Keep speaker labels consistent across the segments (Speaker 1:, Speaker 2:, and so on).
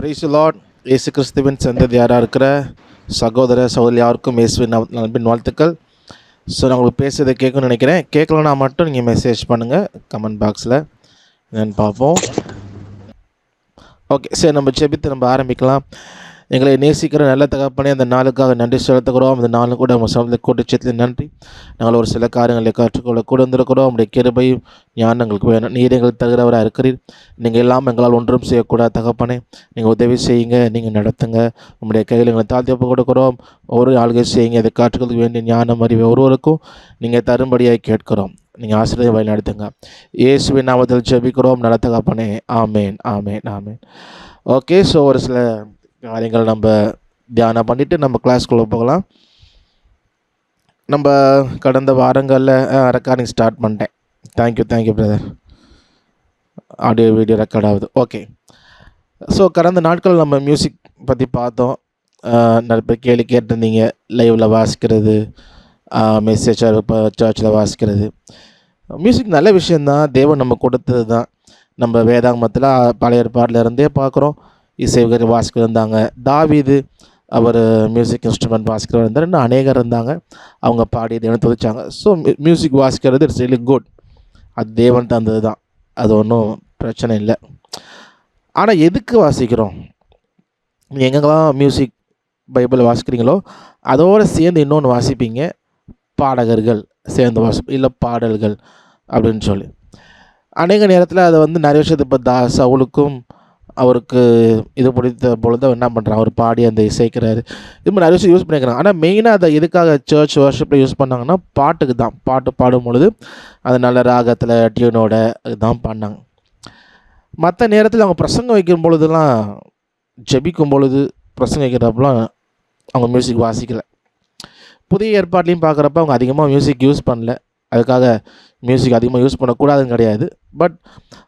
Speaker 1: Praise the Lord. இயேசு கிறிஸ்துவின் சந்ததியாராக இருக்கிற சகோதர சகோதரி யாருக்கும் இயேசுவின் அன்பின் வாழ்த்துக்கள். ஸோ நான் உங்களுக்கு பேசுறதை கேட்கணும்னு நினைக்கிறேன். கேட்கலன்னா மட்டும் நீங்கள் மெசேஜ் பண்ணுங்கள் கமெண்ட் பாக்ஸில், என்னென்னு பார்ப்போம். ஓகே, சரி, நம்ம ஜெபித்து நம்ம ஆரம்பிக்கலாம். எங்களை நேசிக்கிற நல்ல தகப்பனே, அந்த நாளுக்காக நன்றி செலுத்துகிறோம். அந்த நாளும் கூட நம்ம சமூகத்தில் கூட்டச்சத்தில் நன்றி. நாங்கள் ஒரு சில காரியங்களை கற்றுக்கொள்ள கூட வந்திருக்கிறோம். உங்களுடைய கிருபையும் ஞானங்களுக்கு வேணும். நீர் எங்கள் தகுந்தவராக இருக்கிறீர். நீங்கள் எல்லாம் எங்களால் ஒன்றும் செய்யக்கூடாது தகப்பனே. நீங்கள் உதவி செய்யுங்க, நீங்கள் நடத்துங்க. உங்களுடைய கையில் எங்களை தாழ்த்தி ஒப்பு கொடுக்குறோம். ஒரு ஆளுகை செய்யுங்க. அதை காற்றுக்கிறதுக்கு வேண்டிய ஞானம் அறிவு ஒருவருக்கும் நீங்கள் தரும்படியாக கேட்கிறோம். நீங்கள் ஆசிரியர் வழி நடத்துங்க. இயேசுவின் நாமத்தில் ஜெபிக்கிறோம் நல்ல தகப்பனே. ஆமேன், ஆமேன், ஆமேன். ஓகே, ஸோ ஒரு சில காரியங்கள் நம்ம தியானம் பண்ணிவிட்டு நம்ம கிளாஸ்க்குள்ளே போகலாம். நம்ம கடந்த வாரங்களில் ரெக்கார்டிங் ஸ்டார்ட் பண்ணிட்டேன். Thank you brother. Audio video record ஆகுது. ஓகே, ஸோ கடந்த நாட்கள் நம்ம மியூசிக் பற்றி பார்த்தோம். நிறைய பேர் கேள்வி கேட்டிருந்தீங்க. லைவில் வாசிக்கிறது, மெசேஜாக இப்போ சர்ச்சில் வாசிக்கிறது. மியூசிக் நல்ல விஷயந்தான், தேவன் நம்ம கொடுத்தது தான். நம்ம வேதாகமத்தில் பழைய ஏற்பாட்டில் இருந்தே பார்க்குறோம். இசைவர் வாசிக்கிற இருந்தாங்க. தாவீது அவர் மியூசிக் இன்ஸ்ட்ருமெண்ட் வாசிக்கிறவர் இருந்தார். இன்னும் அநேகர் இருந்தாங்க. அவங்க பாடி தேவனை துதிச்சாங்க. ஸோ மியூசிக் வாசிக்கிறது இட்ஸ் ரியலி குட். அது தேவன் தந்தது தான், அது ஒன்றும் பிரச்சனை இல்லை. ஆனால் எதுக்கு வாசிக்கிறோம்? நீங்கள் எங்கெங்கெல்லாம் மியூசிக் பைபிள் வாசிக்கிறீங்களோ அதோடு சேர்ந்து இன்னொன்று வாசிப்பீங்க, பாடகர்கள் சேர்ந்து இல்லை பாடல்கள் அப்படின்னு சொல்லி. அநேக நேரத்தில் அதை நிறைய விஷயத்தை இப்போ சவுலுக்கும் அவருக்கு இது பிடித்த பொழுது என்ன பண்ணுறாங்க, அவர் பாடி அந்த இசைக்கிறாரு. இது மாதிரி நிறைய விஷயம் யூஸ் பண்ணிக்கிறாங்க. ஆனால் மெயினாக அதை எதுக்காக சர்ச் வர்ஷிப்பில் யூஸ் பண்ணாங்கன்னா பாட்டுக்கு தான். பாட்டு பாடும் பொழுது அது நல்ல ராகத்தில் டியூனோட இதுதான் பண்ணாங்க. மற்ற நேரத்தில் அவங்க பிரசங்கம் வைக்கும் பொழுதுலாம், ஜெபிக்கும் பொழுது பிரசங்கம் வைக்கிறப்பெல்லாம் அவங்க மியூசிக் வாசிக்கலை. புதிய ஏற்பாட்லேயும் பார்க்குறப்ப அவங்க அதிகமாக மியூசிக் யூஸ் பண்ணல. அதுக்காக மியூசிக் அதிகமாக யூஸ் பண்ணக்கூடாதுன்னு கிடையாது. பட்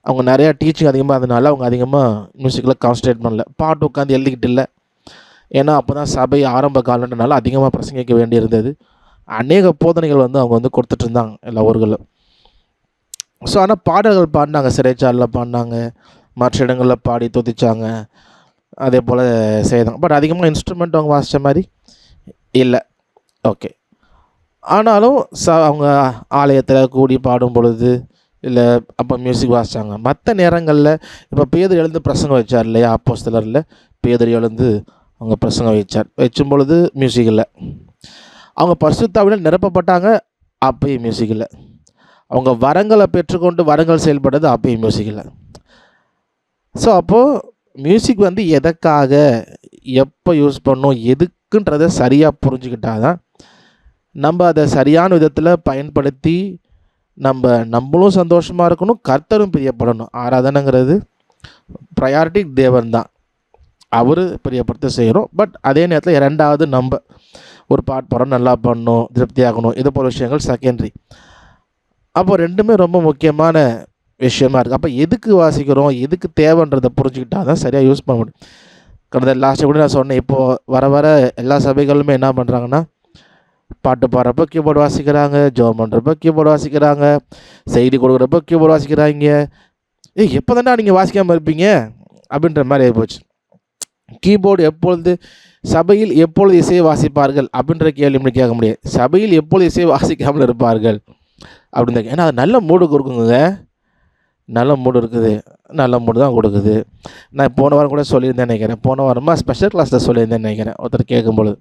Speaker 1: அவங்க நிறையா டீச்சிங் அதிகமாக இருந்தனால அவங்க அதிகமாக மியூசிக்கில் கான்சன்ட்ரேட் பண்ணல. பாட்டு உட்காந்து எழுதிக்கிட்டு இல்லை. ஏன்னா அப்போ தான் சபை ஆரம்ப காலன்றனால அதிகமாக பிரசங்கிக்க வேண்டியிருந்தது. அநேக போதனைகள் அவங்க கொடுத்துட்டு இருந்தாங்க எல்லா ஊர்களில். ஸோ ஆனால் பாடல்கள் பாடினாங்க, சிறைச்சாலில் பாடினாங்க, மற்ற இடங்களில் பாடி துதிச்சாங்க, அதே போல் செய்தாங்க. பட் அதிகமாக இன்ஸ்ட்ருமெண்ட் அவங்க வாசித்த மாதிரி இல்லை. ஓகே, ஆனாலும் அவங்க ஆலயத்தில் கூடி பாடும் பொழுது இல்லை அப்போ மியூசிக் வாசித்தாங்க. மற்ற நேரங்களில் இப்போ பேதுரு எழுந்து பிரசங்கம் வச்சார் இல்லையா, அப்போஸ்தலரில் பேதுரு எழுந்து அவங்க பிரசங்கம் வைக்கும் பொழுது மியூசிக் இல்லை. அவங்க பரிசுத்தாவினால் நிரப்பப்பட்டாங்க, அப்பயும் மியூசிக் இல்லை. அவங்க வரங்களை பெற்றுக்கொண்டு வரங்கள் செயல்படுறது, அப்பயும் மியூசிக் இல்லை. ஸோ அப்போது மியூசிக் எதற்காக எப்போ யூஸ் பண்ணணும், எதுக்குன்றதை சரியாக புரிஞ்சுக்கிட்டால் தான் நம்ம அதை சரியான விதத்தில் பயன்படுத்தி நம்மளும் சந்தோஷமாக இருக்கணும், கர்த்தரும் பிரியப்படணும். ஆராதனைங்கிறது ப்ரையாரிட்டி தேவன் தான், அவர் பிரியப்படுத்த செய்கிறோம். பட் அதே நேரத்தில் ரெண்டாவது நம்ம ஒரு பாட்டு பாடம் நல்லா பண்ணணும், திருப்தியாகணும், இது போல் விஷயங்கள் செகண்டரி. அப்போ ரெண்டுமே ரொம்ப முக்கியமான விஷயமா இருக்குது. அப்போ எதுக்கு வாசிக்கிறோம், எதுக்கு தேவைன்றதை புரிஞ்சுக்கிட்டால் தான் சரியாக யூஸ் பண்ண முடியும். கடந்த லாஸ்ட்டு கூட நான் சொன்னேன், இப்போது வர எல்லா சபைகளுமே என்ன பண்ணுறாங்கன்னா, பாட்டு பாடுறப்போ கீபோர்டு வாசிக்கிறாங்க, ஜோம் பண்ணுறப்போ கீபோர்டு வாசிக்கிறாங்க, செய்தி கொடுக்குறப்போ கீபோர்டு வாசிக்கிறாங்க. எப்போ தானே நீங்கள் வாசிக்காமல் இருப்பீங்க அப்படின்ற மாதிரி ஆகிப்போச்சு. கீபோர்டு எப்பொழுது சபையில் எப்பொழுது இசையை வாசிப்பார்கள் அப்படின்ற கேள்வி கேட்க முடியாது. சபையில் எப்பொழுது இசையை வாசிக்காமல் இருப்பார்கள் அப்படின்னு. ஏன்னா அது நல்ல மூடு கொடுக்குங்க, நல்ல மூடு இருக்குது, நல்ல மூடு தான் கொடுக்குது. நான் போன வாரம் கூட சொல்லியிருந்தேன் நினைக்கிறேன், போன வாரமாக ஸ்பெஷல் கிளாஸில் சொல்லியிருந்தேன் நினைக்கிறேன். ஒருத்தர் கேட்கும்பொழுது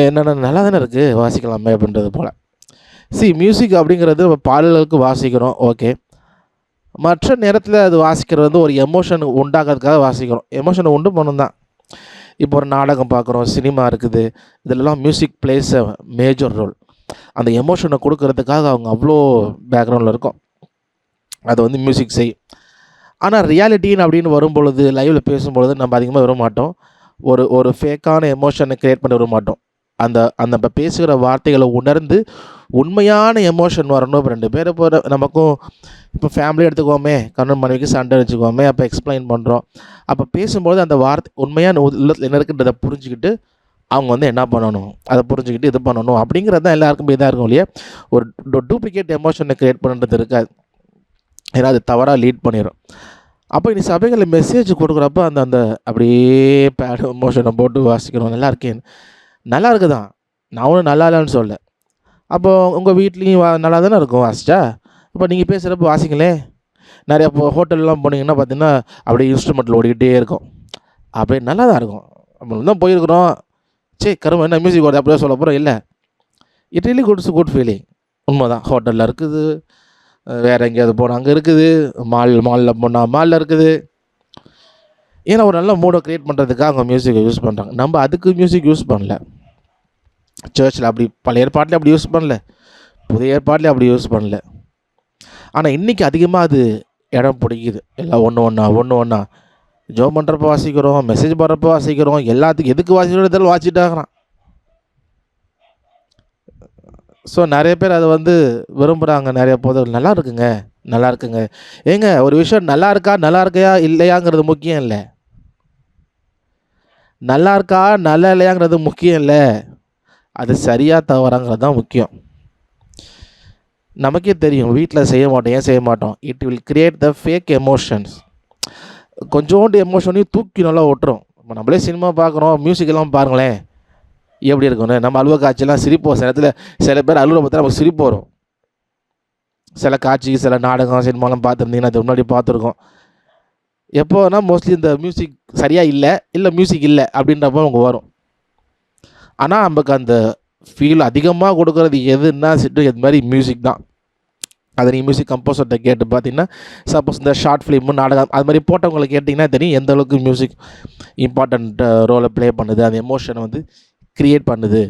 Speaker 1: என்னென்ன நல்லா தானே இருக்குது, வாசிக்கலாமே அப்படின்றது போல். மியூசிக் அப்படிங்கிறது பாடல்களுக்கு வாசிக்கிறோம், ஓகே. மற்ற நேரத்தில் அது வாசிக்கிறது ஒரு எமோஷன் உண்டாகிறதுக்காக வாசிக்கிறோம். எமோஷனை உண்டு பண்ணணும் தான். இப்போ ஒரு நாடகம் பார்க்குறோம், சினிமா இருக்குது, இதிலெல்லாம் music plays a major role. அந்த எமோஷனை கொடுக்கறதுக்காக அவங்க அவ்வளோ பேக்ரவுண்டில் இருக்கும், அது மியூசிக் செய்யும். ஆனால் ரியாலிட்டின்னு அப்படின்னு வரும்பொழுது, லைவில் பேசும்பொழுது நம்ம அதிகமாக வர மாட்டோம். ஒரு ஃபேக்கான எமோஷனை க்ரியேட் பண்ணி வர மாட்டோம். அந்த இப்போ பேசுகிற வார்த்தைகளை உணர்ந்து உண்மையான எமோஷன் வரணும். இப்போ 2 பேர் இப்போ நமக்கும் இப்போ ஃபேமிலி எடுத்துக்கோமே, கணவன் மனைவிக்கு சண்டை வச்சுக்கோமே, அப்போ எக்ஸ்பிளைன் பண்ணுறோம். அப்போ பேசும்போது அந்த வார்த்தை உண்மையான உள்ளத்தில் என்ன இருக்குன்றதை புரிஞ்சுக்கிட்டு அவங்க என்ன பண்ணணும், அதை புரிஞ்சுக்கிட்டு இது பண்ணணும் அப்படிங்கிறது தான் எல்லாருக்குமே இதாக இருக்கும் இல்லையா. ஒரு டூப்ளிகேட் எமோஷனை க்ரியேட் பண்ணுறது இருக்காது. ஏன்னா அது தவறாக லீட் பண்ணிடும். அப்போ இனி சபைகளில் மெசேஜ் கொடுக்குறப்ப அந்த அந்த அப்படியே பேட் மோஷனை போட்டு வாசிக்கணும். நல்லா இருக்கேன், நல்லா இருக்குதான், நான் ஒன்றும் நல்லா இல்லைன்னு சொல்ல. அப்போ உங்கள் வீட்லேயும் நல்லா தானே இருக்கும் வாசிச்சா. இப்போ நீங்கள் பேசுகிறப்ப வாசிங்களே. நிறையா இப்போ ஹோட்டல்லாம் போனீங்கன்னா பார்த்தீங்கன்னா அப்படியே இன்ஸ்ட்ருமெண்ட்டில் ஓடிக்கிட்டே இருக்கும். அப்படியே நல்லா தான் இருக்கும். நம்ம தான் போயிருக்கிறோம், சரி கரும என்ன மியூசிக் ஓடுது அப்படியே சொல்ல போகிறோம். இல்லை, இட் ரியலி குட் ஃபீலிங். உண்மை தான். ஹோட்டலில் இருக்குது, வேறு எங்கேயாவது போனால் அங்கே இருக்குது, மாலில் போனால் மாலில் இருக்குது. ஏன்னா ஒரு நல்ல மூடை க்ரியேட் பண்ணுறதுக்காக அவங்க மியூசிக்கை யூஸ் பண்ணுறாங்க. நம்ம அதுக்கு மியூசிக் யூஸ் பண்ணல. சர்ச்சில் அப்படி பழைய ஏற்பாட்டில் அப்படி யூஸ் பண்ணல, புதிய ஏற்பாட்டில் அப்படி யூஸ் பண்ணல. ஆனால் இன்றைக்கி அதிகமாக அது இடம் பிடிக்குது. எல்லாம் ஒன்று ஒன்றா ஜோம் பண்ணுறப்ப வாசிக்கிறோம், மெசேஜ் போடுறப்ப வாசிக்கிறோம், எல்லாத்துக்கும் எதுக்கு வாசிக்கிறோம் இதெல்லாம் வாசிட்டாகிறான். ஸோ நிறைய பேர் அதை வந்து விரும்புகிறாங்க. நிறைய போதல் நல்லா இருக்குங்க, நல்லா இருக்குங்க. ஏங்க ஒரு விஷயம் நல்லா இருக்கா நல்லா இருக்கையா இல்லையாங்கிறது முக்கியம் இல்லை. நல்லா இருக்கா நல்லா இல்லையாங்கிறது முக்கியம் இல்லை, அது சரியாக தவறாங்கிறது தான் முக்கியம். நமக்கே தெரியும், வீட்டில் செய்ய மாட்டோம். ஏன் செய்ய மாட்டோம்? It will create the fake emotions. கொஞ்சோண்டு எமோஷனையும் தூக்கி நல்லா ஓட்டுறோம். இப்போ நம்மளே சினிமா பார்க்குறோம், மியூசிக்கெல்லாம் பாருங்களேன் எப்படி இருக்குன்னு. நம்ம அழுவ காட்சியெல்லாம் சிரிப்போம். சில இடத்துல சில பேர் அழுவ பார்த்தா நமக்கு சிரிப்பு வரும். சில காட்சி, சில நாடகம், சினிமாலாம் பார்த்துருந்தீங்கன்னா அது முன்னாடி பார்த்துருக்கோம். எப்போனா மோஸ்ட்லி இந்த மியூசிக் சரியாக இல்லை மியூசிக் இல்லை அப்படின்றப்போ அவங்க வரும். ஆனால் நமக்கு அந்த ஃபீல் அதிகமாக கொடுக்குறது எதுன்னா இது மாதிரி மியூசிக் தான். அதை நீங்கள் மியூசிக் கம்போசர்கிட்ட கேட்டு பார்த்தீங்கன்னா, சப்போஸ் இந்த ஷார்ட் ஃபிலிமு, நாடகம் அது மாதிரி போட்டவங்களை கேட்டிங்கன்னா தெரியும் எந்த அளவுக்கு மியூசிக் இம்பார்ட்டண்ட் ரோலை ப்ளே பண்ணுது, அந்த எமோஷனை வந்து க்ரியேட் பண்ணுது.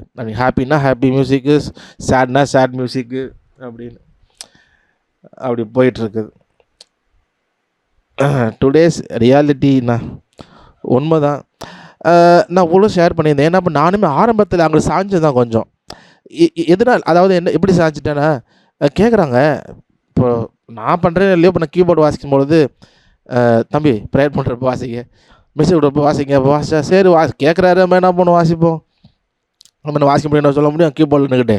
Speaker 1: ஹாப்பின்னா ஹாப்பி மியூசிக்கு, சேட்னா சேட் மியூசிக்கு அப்படின்னு அப்படி போயிட்டுருக்குது. டுடேஸ் ரியாலிட்டிண்ணா உண்மை தான். நான் இவ்வளோ ஷேர் பண்ணியிருந்தேன். ஏன்னா இப்போ நானுமே ஆரம்பத்தில் அங்கே சாஞ்சது தான் கொஞ்சம். எதனால், அதாவது என்ன எப்படி சாஞ்சிட்டேன்னா, கேட்குறாங்க இப்போ நான் பண்ணுறேன் இல்லையோ, இப்போ நான் கீபோர்டு வாசிக்கும் பொழுது தம்பி ப்ரேயர் பண்ணுறப்போ வாசிங்க, மெசேஜ் விட்றப்போ வாசிங்க, வாசிச்சா சரி கேட்குறாரு நம்ம என்ன பண்ணுவோம் வாசிப்போம். நம்ம என்ன வாசிக்க முடியும் சொல்ல முடியும் கீபோர்டில் நின்றுக்கிட்டு.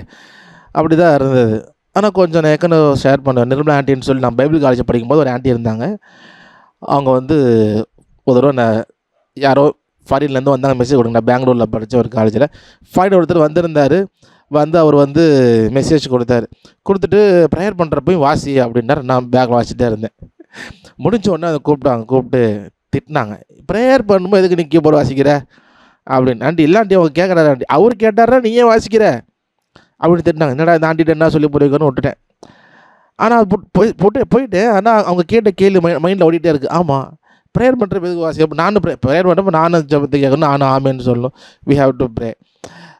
Speaker 1: அப்படி தான் இருந்தது. ஆனால் கொஞ்சம் நான் ஏற்கனவே ஷேர் பண்ணுவேன். நிர்மலா ஆண்டின்னு சொல்லி நான் பைபிள் காலேஜ் படிக்கும்போது ஒரு ஆண்டி இருந்தாங்க. அவங்க வந்து ஒரு தடவை நான் யாரோ ஃபாரின்லேருந்து வந்தாங்க, மெசேஜ் கொடுங்க. நான் பெங்களூரில் படித்த ஒரு காலேஜில் ஃபாரின் ஒருத்தர் வந்திருந்தார். அவர் வந்து மெசேஜ் கொடுத்துட்டு ப்ரேயர் பண்ணுறப்பையும் வாசி அப்படின்னாரு. நான் பேக்கில் வாசிட்டே இருந்தேன். முடிஞ்ச உடனே அதை கூப்பிட்டு திட்டினாங்க. ப்ரேயர் பண்ணும்போது எதுக்கு நீ கீபோர்டு வாசிக்கிற அப்படின்னு. ஆண்டி இல்லாண்டி அவங்க கேட்குறாரு. ஆண்டி அவர் கேட்டாரா நீ ஏன் வாசிக்கிற அப்படின்னு திட்டினாங்க. என்னடா இந்த ஆண்டிகிட்ட என்ன சொல்லி போயிருக்கோன்னு விட்டுட்டேன். ஆனால் போயிட்டேன். ஆனால் அவங்க கேட்ட கேள்வி மைண்டில் ஓடிட்டே இருக்குது. ஆமாம், ப்ரேயர் பண்ணுறப்ப எதுக்கு வாசி? நானும் ப்ரேயர் பண்ணுறப்ப நானும் ஜபத்தை கேட்கணும், நானும் ஆமேன்னு சொல்லணும். வி ஹாவ் டு ப்ரே,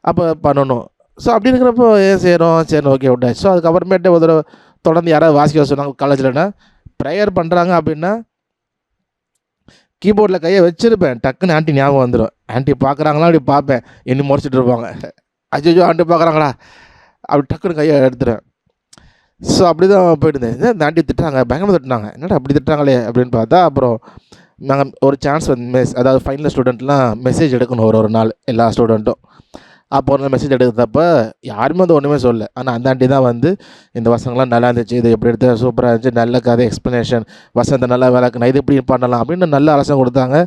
Speaker 1: அப்போ பண்ணணும். ஸோ அப்படி இருக்கிறப்போ ஏன் செய்கிறோம்? சரி ஓகே விட்டாச்சு. ஸோ அதுக்கப்புறமேட்டு ஒரு தடவை தொடர்ந்து யாராவது வாசிக்க சொன்னாங்க காலேஜில்னா, ப்ரேயர் பண்ணுறாங்க அப்படின்னா கீபோர்டில் கையை வச்சுருப்பேன். டக்குன்னு ஆண்டி ஞாபகம் வந்துடும். ஆண்டி பார்க்குறாங்களா அப்படி பார்ப்பேன், என்ன முறைச்சிட்டு இருப்பாங்க. அஜய்ஜோ ஆண்டி பார்க்குறாங்களா அப்படி டக்குன்னு கையை எடுத்துருவேன். ஸோ அப்படி தான் போயிட்டுருந்தேன். இந்த ஆண்டி திட்டுறாங்க, பயங்கரமாக திட்டினாங்க. என்னடா அப்படி திட்டுறாங்களே அப்படின்னு பார்த்தா, அப்புறம் நாங்கள் ஒரு சான்ஸ் வந்து அதாவது ஃபைனல் ஸ்டூடெண்ட்லாம் மெசேஜ் எடுக்கணும் ஒரு நாள் எல்லா ஸ்டூடெண்ட்டும். அப்போ ஒரு நாள் மெசேஜ் எடுக்கிறப்ப யாருமே வந்து ஒன்றுமே சொல்லலை. ஆனால் அந்த ஆண்டி தான் வந்து இந்த வசனங்கள்லாம் நல்லா இருந்துச்சு, இது எப்படி எடுத்து சூப்பராக இருந்துச்சு, நல்ல கதை எக்ஸ்ப்ளனேஷன், வசனத்தை நல்லா விளக்குனா, இது எப்படி பண்ணலாம் அப்படின்னு நல்ல ஆலோசனை கொடுத்தாங்க.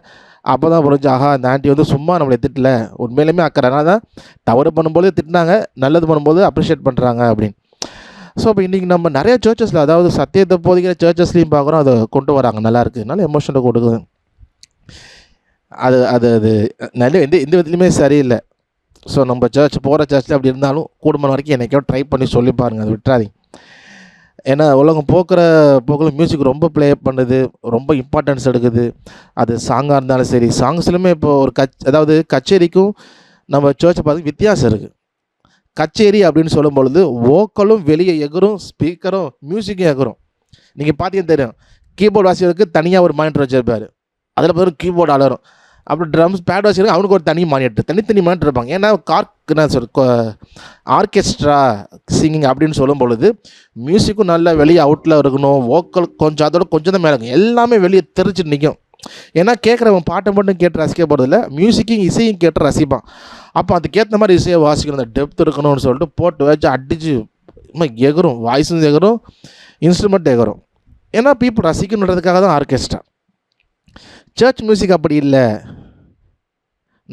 Speaker 1: அப்போ தான் புரிஞ்சு, ஆஹா இந்த ஆண்டி வந்து சும்மா நம்மளை திட்டல, உண்மையிலுமே அக்கறைனா தான் தவறு பண்ணும்போது திட்டினாங்க, நல்லது பண்ணும்போது அப்ரிஷியேட் பண்ணுறாங்க அப்படின்னு. ஸோ இப்போ இன்றைக்கி நம்ம நிறைய சர்ச்சஸில், அதாவது சத்தியத்தை போதிக்கிற சர்ச்சஸ்லையும் பார்க்குறோம், அதை கொண்டு வராங்க, நல்லாயிருக்கு, நல்ல எமோஷனை கொடுக்குது. அது நல்ல எந்த விதத்துலையுமே சரியில்லை. ஸோ நம்ம போகிற சர்ச்சில் அப்படி இருந்தாலும் கூடுமான வரைக்கும் என்றைக்கோ ட்ரை பண்ணி சொல்லி பாருங்கள், அதை விட்டுறாதீங்க. ஏன்னா உலகம் போக்கில் மியூசிக் ரொம்ப ப்ளே பண்ணுது, ரொம்ப இம்பார்ட்டன்ஸ் எடுக்குது. அது சாங்காக இருந்தாலும் சரி, சாங்ஸ்லையுமே இப்போ ஒரு அதாவது கச்சேரிக்கும் நம்ம சர்ச்சை பார்த்து வித்தியாசம் இருக்குது. கச்சேரி அப்படின்னு சொல்லும் பொழுது வோக்கலும் வெளியே எகரும், ஸ்பீக்கரும் மியூசிக்கும் எகரும். நீங்கள் பார்த்தீங்கன்னா தெரியும், கீபோர்டு வாசிக்கிறதுக்கு தனியாக ஒரு மானிட்டர் வச்சுருப்பார், அதில் பேர் கீபோர்டு அலரும். அப்புறம் ட்ரம்ஸ் பேட் வாசிக்கிறதுக்கு அவனுக்கு ஒரு தனி மானிட்டர் இருப்பாங்க. ஏன்னா ஆர்கெஸ்ட்ரா சிங்கிங் அப்படின்னு சொல்லும் பொழுது மியூசிக்கும் நல்லா வெளியே அவுட்டில் இருக்கணும், வோக்கல் கொஞ்சம் அதோட கொஞ்சம் தான் மேலே இருக்கும், எல்லாமே வெளியே தெரிச்சுட்டு நிற்கும். ஏன்னா கேட்குறவன் பாட்டை மட்டும் கேட்டு ரசிக்க போகிறதில்ல, மியூசிக்கையும் இசையும் கேட்டு ரசிப்பான். அப்போ அதுக்கேற்ற மாதிரி இசையை வாசிக்கணும், அந்த டெப்த் இருக்கணும்னு சொல்லிட்டு போட்டு வச்சு அடித்து எகரும், வாய்ஸும் எகரும், இன்ஸ்ட்ருமெண்ட் எகரும். ஏன்னா பீப்புள் ரசிக்கணுன்றதுக்காக தான் ஆர்கெஸ்ட்ரா. சர்ச் மியூசிக் அப்படி இல்லை.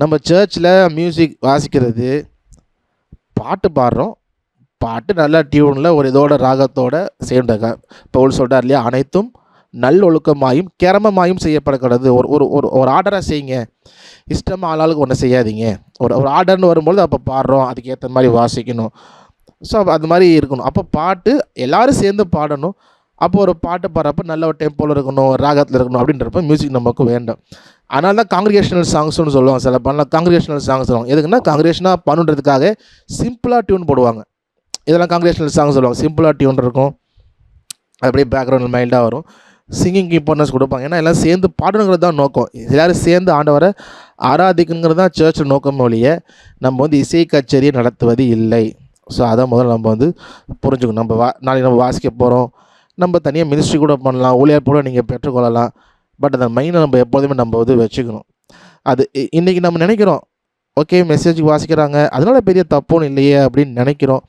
Speaker 1: நம்ம சர்ச்சில் மியூசிக் வாசிக்கிறது, பாட்டு பாடுறோம், பாட்டு நல்லா டியூனில் ஒரு இதோட ராகத்தோட சேர்ந்தாங்க. பவுல் சொல்கிறார் இல்லையா, அனைத்தும் நல்லொழுக்கமாயும் கிரமமாயும் செய்யப்படக்கூடாது. ஒரு ஒரு ஒரு ஒரு ஆர்டராக செய்யுங்க, இஷ்டமாக ஆளாளுக்கு ஒன்று செய்யாதீங்க. ஒரு ஆர்டர்னு வரும்பொழுது அப்போ பாடுறோம், அதுக்கு ஏற்ற மாதிரி வாசிக்கணும். ஸோ அது மாதிரி இருக்கணும். அப்போ பாட்டு எல்லோரும் சேர்ந்து பாடணும். அப்போ ஒரு பாட்டு பாடுறப்ப நல்ல ஒரு டெம்போவில் இருக்கணும், ராகத்தில் இருக்கணும். அப்படின்றப்ப மியூசிக் நமக்கு வேண்டும். அதனால தான் காங்கிரிகேஷனல் சாங்ஸ்னு சொல்லுவாங்க. சில பண்ணலாம் காங்கிரிகேஷனல் சாங்ஸ் சொல்லுவாங்க. எதுக்குன்னா காங்கிரிகேஷனாக பண்ணுன்றதுக்காக சிம்பிளாக டியூன் போடுவாங்க. இதெல்லாம் காங்கிரிகேஷனல் சாங்ஸ் சொல்லுவாங்க. சிம்பிளாக டியூன் இருக்கும், அப்படியே பேக்ரவுண்டில் மைல்டாக வரும், சிங்கிங் இம்பார்ட்டன்ஸ் கொடுப்பாங்க. ஏன்னா எல்லாம் சேர்ந்து பாடணுங்கிறது தான் நோக்கம். எல்லோரும் சேர்ந்து ஆண்டவரை ஆராதிக்குங்கிறது தான் சர்ச் நோக்கம் ஒழிய நம்ம வந்து இசை கச்சேரியை நடத்துவது இல்லை. ஸோ அதை முதல்ல நம்ம வந்து புரிஞ்சுக்கணும். நம்ம நாளைக்கு நம்ம வாசிக்க போகிறோம், நம்ம தனியாக மினிஸ்ட்ரி கூட பண்ணலாம், ஊழியர் கூட நீங்கள் பெற்றுக்கொள்ளலாம். பட் அந்த மைண்டை நம்ம எப்போதுமே நம்ம வந்து வச்சுக்கணும். அது இன்றைக்கி நம்ம நினைக்கிறோம், ஓகே மெசேஜுக்கு வாசிக்கிறாங்க, அதனால் பெரிய தப்புன்னு இல்லையே அப்படின்னு நினைக்கிறோம்.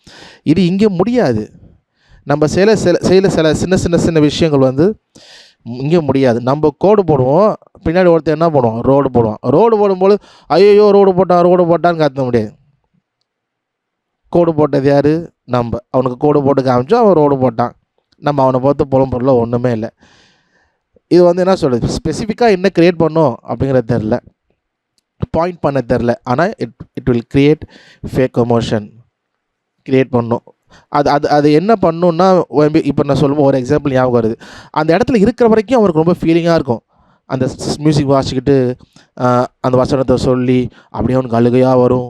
Speaker 1: இது இங்கே முடியாது. நம்ம செய்கிற சில சின்ன விஷயங்கள் வந்து இங்கே முடியாது. நம்ம கோடு போடுவோம், பின்னாடி ஒருத்தர் என்ன பண்ணுவோம், ரோடு போடுவோம். ரோடு போடும்போது ஐயோ ரோடு போட்டான்னு கத்த முடியாது. கோடு போட்டது யார்? நம்ம. அவனுக்கு கோடு போட்டு காமிச்சோம், அவன் ரோடு போட்டான். நம்ம அவனை பார்த்து புலம்பொருள ஒன்றுமே இல்லை. இது வந்து என்ன சொல்கிறது, ஸ்பெசிஃபிக்காக என்ன க்ரியேட் பண்ணோம் அப்படிங்கிறது தெரில, பாயிண்ட் பண்ண தெரில. ஆனால் it will create fake emotion create பண்ணும். அது என்ன பண்ணுன்னா, இப்போ நான் சொல்லும்போது ஒரு எக்ஸாம்பிள் ஞாபகம் வருது. அந்த இடத்துல இருக்கிற வரைக்கும் அவருக்கு ரொம்ப ஃபீலிங்காக இருக்கும். அந்த மியூசிக் வாசிக்கிட்டு அந்த வசனத்தை சொல்லி அப்படியே அவனுக்கு அழுகையாக வரும்,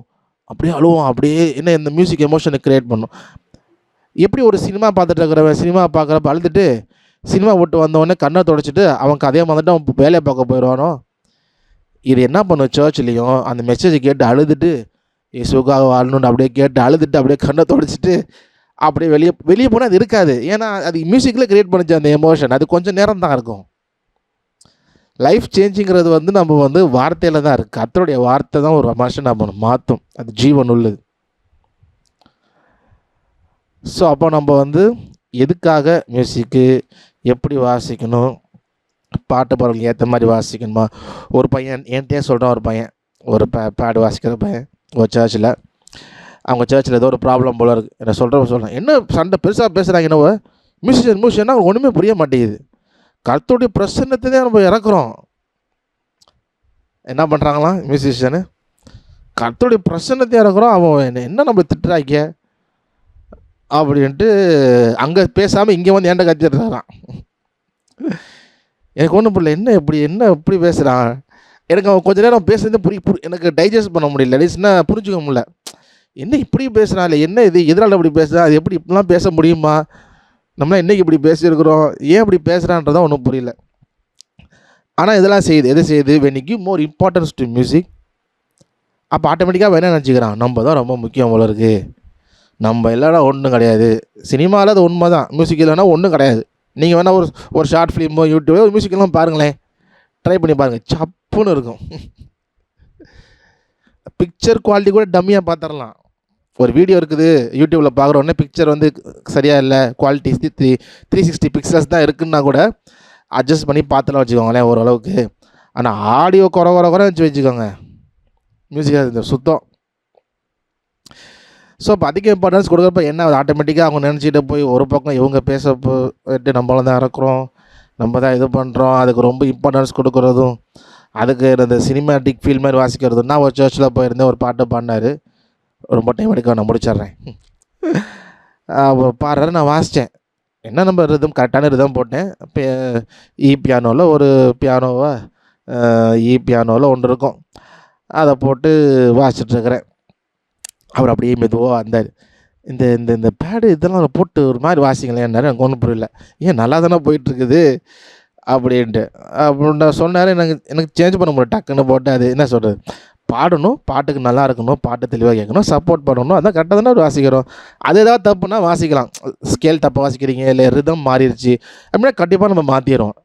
Speaker 1: அப்படியே அழுவான். அப்படியே என்ன இந்த மியூசிக் எமோஷனை க்ரியேட் பண்ணும். எப்படி ஒரு சினிமா பார்த்துட்டு இருக்கிறவன் சினிமா பார்க்குறப்ப அழுதுட்டு சினிமா விட்டு வந்தவொடனே கண்ணை தொடச்சிட்டு அவன் கதையை வந்துட்டு அவன் வேலையை பார்க்க போயிடுவானோ, இது என்ன பண்ணும், சர்ச்லேயும் அந்த மெசேஜை கேட்டு அழுதுட்டு இயேசுக்காக வாழணுன்னு அப்படியே கேட்டு அழுதுட்டு அப்படியே கண்ணை தொடச்சிட்டு அப்படியே வெளியே போனால் அது இருக்காது. ஏன்னா அது மியூசிக்கில் க்ரியேட் பண்ணிச்சு அந்த எமோஷன். அது கொஞ்சம் நேரம் தான் இருக்கும். லைஃப் சேஞ்சிங்கிறது வந்து நம்ம வந்து வார்த்தையில் தான் இருக்குது. கர்த்தருடைய வார்த்தை தான் ஒரு மனுஷன் நம்ம மாற்றும், அது ஜீவன் உள்ளது. ஸோ அப்போ நம்ம வந்து எதுக்காக மியூசிக்கு, எப்படி வாசிக்கணும், பாட்டு பாடலுக்கு ஏற்ற மாதிரி வாசிக்கணுமா. ஒரு பையன் என்கிட்டே சொல்கிறான், ஒரு பையன் ஒரு பேடு வாசிக்கிற பையன் ஒரு சர்ச்சில், அவங்க சர்ச்சில் ஏதோ ஒரு ப்ராப்ளம் போல இருக்குது. என்ன சொல்கிறேன், என்ன சண்டை பெருசாக பேசுகிறாங்க, என்னவோ மியூசிஷியன்னா ஒன்றுமே புரிய மாட்டேங்குது. கர்த்தருடைய பிரசன்னத்தை தான் நம்ம இறக்குறோம். என்ன பண்ணுறாங்களாம் மியூசிஷியனு, கர்த்தருடைய பிரசன்னத்தை இறக்குறோம், அவன் என்ன நம்ம திட்டுறாங்க அப்படின்ட்டு அங்கே பேசாமல் இங்கே வந்து ஏன்ட கத்திடுறான். எனக்கு ஒன்றும் புரியல, என்ன எப்படி பேசுகிறான். எனக்கு அவன் கொஞ்சம் நேரம் பேசுறது எனக்கு டைஜஸ்ட் பண்ண முடியல, லைஸ்னா புரிஞ்சுக்க முடியல. என்ன இப்படி பேசுகிறான், இல்லை என்ன இது எதனால் இப்படி பேசுகிறான், அது எப்படி இப்படிலாம் பேச முடியுமா, நம்மளாம் இன்றைக்கி இப்படி பேசியிருக்கிறோம், ஏன் இப்படி பேசுகிறான்றதான் ஒன்றும் புரியல. ஆனால் இதெல்லாம் எது செய்யுது, when you give more importance to music, அப்போ ஆட்டோமேட்டிக்காக என்ன நினச்சிக்கிறான், நம்ம தான் ரொம்ப முக்கியம் போல இருக்குது, நம்ம இல்லைனா ஒன்றும் கிடையாது. சினிமாவில் அது உண்மை தான், மியூசிக் இல்லைனா ஒன்றும் கிடையாது. நீங்கள் வேணால் ஒரு ஷார்ட் ஃபிலிமோ யூடியூபோ மியூசிக்கெல்லாம் பாருங்களேன், ட்ரை பண்ணி பாருங்கள், சப்புன்னு இருக்கும். பிக்சர் குவாலிட்டி கூட டம்மியாக பார்த்துடலாம். ஒரு வீடியோ இருக்குது யூடியூப்பில் பார்க்குறோன்னே பிக்சர் வந்து சரியாக இல்லை, குவாலிட்டி 360 பிக்சல்ஸ் தான் இருக்குன்னா கூட அட்ஜஸ்ட் பண்ணி பார்த்துலாம் வச்சுக்கோங்களேன் ஓரளவுக்கு. ஆனால் ஆடியோ குறை வச்சுக்கோங்க, மியூசிக் சுத்தம். ஸோ இப்போ அதிக இம்பார்ட்டன்ஸ் கொடுக்குறப்ப என்ன ஆட்டோமேட்டிக்காக அவங்க நினச்சிட்டு போய் ஒரு பக்கம் இவங்க பேச போயிட்டு நம்மளும் தான் இறக்குறோம், நம்ம தான் இது பண்ணுறோம், அதுக்கு ரொம்ப இம்பார்ட்டன்ஸ் கொடுக்குறதும், அதுக்கு இந்த சினிமாட்டிக் ஃபீல் மாதிரி வாசிக்கிறதும். நான் ஒரு சர்ச்சில் போயிருந்தேன், ஒரு பாட்டு பாடினார், ரொம்ப டைம் எடுக்க நான் முடிச்சிட்றேன். பாடுறாரு, நான் வாசித்தேன், என்ன நம்ம ரிதம் கரெக்டான ரிதம் போட்டேன். இப்போ பியானோவில் ஒரு பியானோவில் ஒன்று இருக்கும், அதை போட்டு வாசிச்சிட்ருக்கிறேன். அவர் அப்படியே மெதுவாக வந்தார், இந்த இந்த இந்த பேடு இதெல்லாம் போட்டு ஒரு மாதிரி வாசிங்களேன்னாரு. எனக்கு ஒன்றும் புரியல, ஏன் நல்லா தானே போயிட்டுருக்குது அப்படின்ட்டு நான் சொன்னார். எனக்கு சேஞ்ச் பண்ண முடியல, டக்குன்னு போட்டு அது என்ன சொல்கிறது, பாடணும், பாட்டுக்கு நல்லா இருக்கணும், பாட்டு தெளிவாக கேட்கணும், சப்போர்ட் பண்ணணும், அதான் கரெக்டாக தானே வாசிக்கிறோம். அது ஏதாவது தப்புனா வாசிக்கலாம், ஸ்கேல் தப்பாக வாசிக்கிறீங்க இல்லை ரிதம் மாறிடுச்சு அப்படின்னா கண்டிப்பாக நம்ம மாற்றிடுறோம்,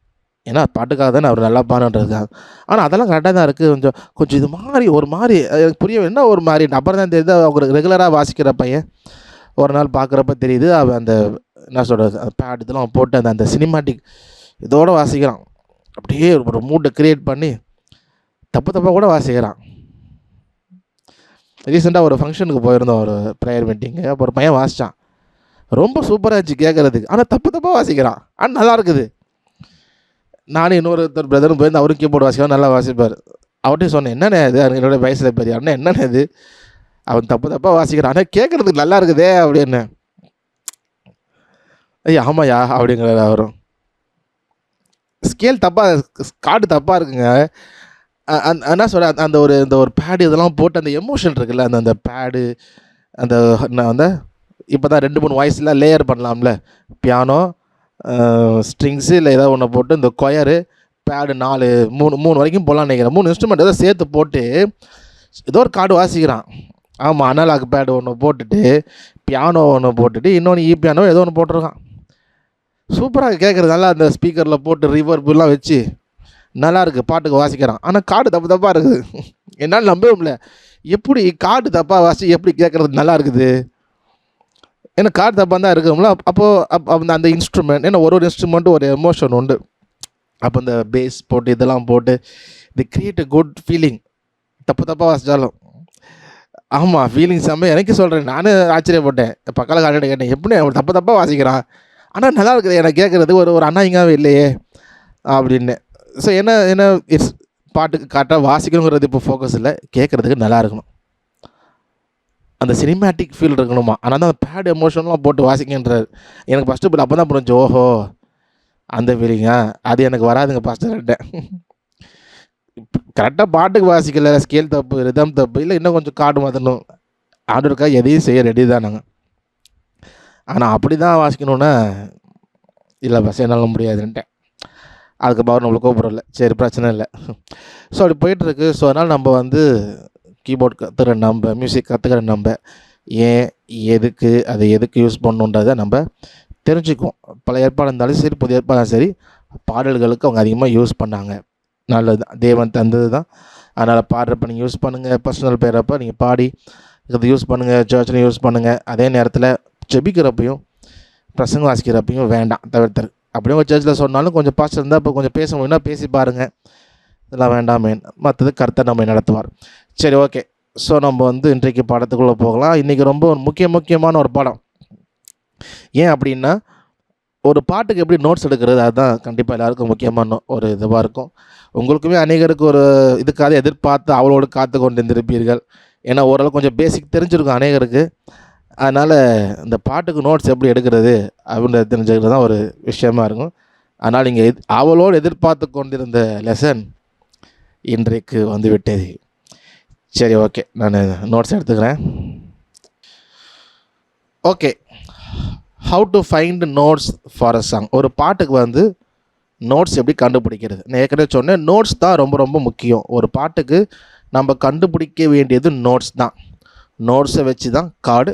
Speaker 1: ஏன்னா பாட்டுக்காக தானே அவர் நல்லா பாடுன்றதுக்காக. ஆனால் அதெல்லாம் கரெக்டாக தான் இருக்குது. கொஞ்சம் இது மாதிரி ஒரு மாதிரி எனக்கு புரிய என்ன ஒரு மாதிரி. அப்புறம் தான் தெரியுது, அவங்க ரெகுலராக வாசிக்கிற பையன் ஒரு நாள் பார்க்குறப்ப தெரியுது, அவன் அந்த என்ன சொல்கிறது அந்த பேட் இதெல்லாம் போட்டு அந்த சினிமாட்டிக் இதோடு வாசிக்கிறான். அப்படியே ஒரு மூட்டை க்ரியேட் பண்ணி தப்பாக கூட வாசிக்கிறான். ரீசெண்டாக ஒரு ஃபங்க்ஷனுக்கு போயிருந்தோம், ஒரு ப்ரேயர் மீட்டிங்கு. அப்போ ஒரு பையன் வாசித்தான், ரொம்ப சூப்பராக இருந்துச்சு கேட்குறதுக்கு. ஆனால் தப்பாக வாசிக்கிறான், ஆனால் நல்லா இருக்குது. நானும் இன்னொருத்தர் பிரதரும் போயிருந்து, அவரும் கீபோர்டு வாசிக்கலாம், நல்லா வாசிப்பார். அவர்கிட்டையும் சொன்னேன், என்னென்ன இது என்னோட வயசில் பெரிய அண்ணன், என்னென்ன இது அவன் தப்பாக வாசிக்கிறான், ஆனால் கேட்குறதுக்கு நல்லா இருக்குதே அப்படின்னு. ஐயா ஆமாயா அப்படிங்கிறார் அவரும். ஸ்கேல் தப்பாக, கார்டு தப்பாக இருக்குங்க. என்ன சொல்ற, அந்த ஒரு பேடு இதெல்லாம் போட்டு அந்த எமோஷன் இருக்குல்ல, அந்த பேடு, அந்த நான் வந்து இப்போ தான் 2-3 வாய்ஸில் லேயர் பண்ணலாம்ல, பியானோ, ஸ்ட்ரிங்ஸு இல்லை ஏதாவது ஒன்று போட்டு இந்த கொயரு பேடு 3 வரைக்கும் போகலான்னு நினைக்கிறேன். 3 இன்ஸ்ட்ருமெண்ட் ஏதோ சேர்த்து போட்டு ஏதோ ஒரு கார்டு வாசிக்கிறான். ஆமாம், அனலாக் பேடு ஒன்று போட்டுட்டு, பியானோ ஒன்று போட்டுட்டு, இன்னொன்று பியானோ ஏதோ ஒன்று போட்டிருக்கான். சூப்பராக கேட்குறது, நல்லா அந்த ஸ்பீக்கரில் போட்டு ரிவர்பெலாம் வச்சு நல்லா இருக்குது, பாட்டுக்கு வாசிக்கிறான். ஆனால் கார்டு தப்பாக இருக்குது. என்னால் நம்பவே முடியல, எப்படி கார்டு தப்பாக வாசி எப்படி கேட்குறது நல்லா இருக்குது. ஏன்னா கார்டு தப்பாக தான் இருக்கும்ல. அப்போது அந்த இன்ஸ்ட்ருமெண்ட், ஏன்னா ஒரு இன்ஸ்ட்ருமெண்ட்டும் ஒரு எமோஷன் உண்டு. அப்போ இந்த பேஸ் போட்டு இதெல்லாம் போட்டு தி கிரியேட் அ குட் ஃபீலிங். தப்பாக வாசித்தாலும் ஆமாம், ஃபீலிங் செம்ம. எனக்கு சொல்கிறேன், நானும் ஆச்சரியப்பட்டேன். பக்கத்தில் கார்டு கேட்டேன், எப்படி அவன் தப்பாக வாசிக்கிறான், ஆனால் நல்லா இருக்குது எனக்கு கேட்குறது, ஒரு அண்ணாயிங்காவே இல்லையே அப்படின்னு. ஸோ என்ன இட்ஸ் பாட்டுக்கு காட்டாக வாசிக்கணுங்கிறது இப்போ ஃபோக்கஸ் இல்லை, கேட்குறதுக்கு நல்லா இருக்கணும், அந்த சினிமேட்டிக் ஃபீல் இருக்கணுமா. ஆனால் தான் அந்த பேட் எமோஷன்லாம் போட்டு வாசிக்கின்றார். எனக்கு ஃபஸ்ட்டு இப்போ அப்போ தான் புரிஞ்சு, ஓஹோ அந்த ஃபீலிங்கா, அது எனக்கு வராதுங்க பாஸ்டர்கிட்ட. கரெக்டாக பாட்டுக்கு வாசிக்கல, ஸ்கேல் தப்பு, ரிதம் தப்பு, இல்லை இன்னும் கொஞ்சம் கார்டு மாற்றணும், ஆர்டருக்கா எதையும் செய்ய ரெடி தான் நாங்கள். ஆனால் அப்படி தான் வாசிக்கணுன்னா இல்லை பஸ் என்னால் முடியாதுன்ட்டேன். அதுக்கப்புறம் நம்மளுக்கு கூப்பிடல, சரி பிரச்சனை இல்லை. ஸோ அப்படி போயிட்டுருக்கு. ஸோ அதனால் நம்ம வந்து கீபோர்ட் கற்றுக்கிற நம்ம, மியூசிக் கற்றுக்கிற நம்ம, ஏன் எதுக்கு அதை எதுக்கு யூஸ் பண்ணணுன்றதை நம்ம தெரிஞ்சுக்குவோம். பல ஏற்பாடு இருந்தாலும் சரி, புதிய ஏற்பாடும் சரி, பாடல்களுக்கு அவங்க அதிகமாக யூஸ் பண்ணாங்க. நல்லது தான், தேவன் தந்தது தான். அதனால் பாடுறப்ப நீங்கள் யூஸ் பண்ணுங்கள், பர்சனல் பேரப்போ நீங்கள் பாடி இதை யூஸ் பண்ணுங்கள், சர்ச்சில் யூஸ் பண்ணுங்கள். அதே நேரத்தில் ஜெபிக்கிறப்பையும் பிரசங்கம் வாசிக்கிறப்பையும் வேண்டாம், தவிர்த்தரு. அப்படியே ஒரு சர்ச்சில் சொன்னாலும் கொஞ்சம் பாஸ்டர் இருந்தால் இப்போ கொஞ்சம் பேச முடியும்னா பேசி பாருங்கள், இதெல்லாம் வேண்டாமே, மற்றது கர்த்தர் நம்ம நடத்துவார். சரி, ஓகே. ஸோ நம்ம வந்து இன்றைக்கு பாடத்துக்குள்ளே போகலாம். இன்றைக்கி ரொம்ப ஒரு முக்கியமான ஒரு பாடம். ஏன் அப்படின்னா, ஒரு பாட்டுக்கு எப்படி நோட்ஸ் எடுக்கிறது, அதுதான் கண்டிப்பாக எல்லாருக்கும் முக்கியமான ஒரு இதுவாக இருக்கும். உங்களுக்குமே அநேகருக்கு ஒரு இதுக்காக எதிர்பார்த்து அவளோடு காத்து கொண்டு இருந்திருப்பீர்கள். ஏன்னா ஓரளவு கொஞ்சம் பேசிக் தெரிஞ்சிருக்கும் அநேகருக்கு. அதனால் இந்த பாட்டுக்கு நோட்ஸ் எப்படி எடுக்கிறது அப்படின்றத தெரிஞ்சுக்கிறது தான் ஒரு விஷயமா இருக்கும். அதனால் நீங்கள் அவளோடு எதிர்பார்த்து கொண்டிருந்த லெசன் இன்றைக்கு வந்து விட்டது. சரி, ஓகே, நான் நோட்ஸ் எடுத்துக்கிறேன். Okay, how to find notes for a song. ஒரு பாட்டுக்கு வந்து நோட்ஸ் எப்படி கண்டுபிடிக்கிறது. நான் ஏற்கனவே சொன்னேன், நோட்ஸ் தான் ரொம்ப ரொம்ப முக்கியம். ஒரு பாட்டுக்கு நம்ம கண்டுபிடிக்க வேண்டியது நோட்ஸ் தான். நோட்ஸை வச்சு தான் கார்டு,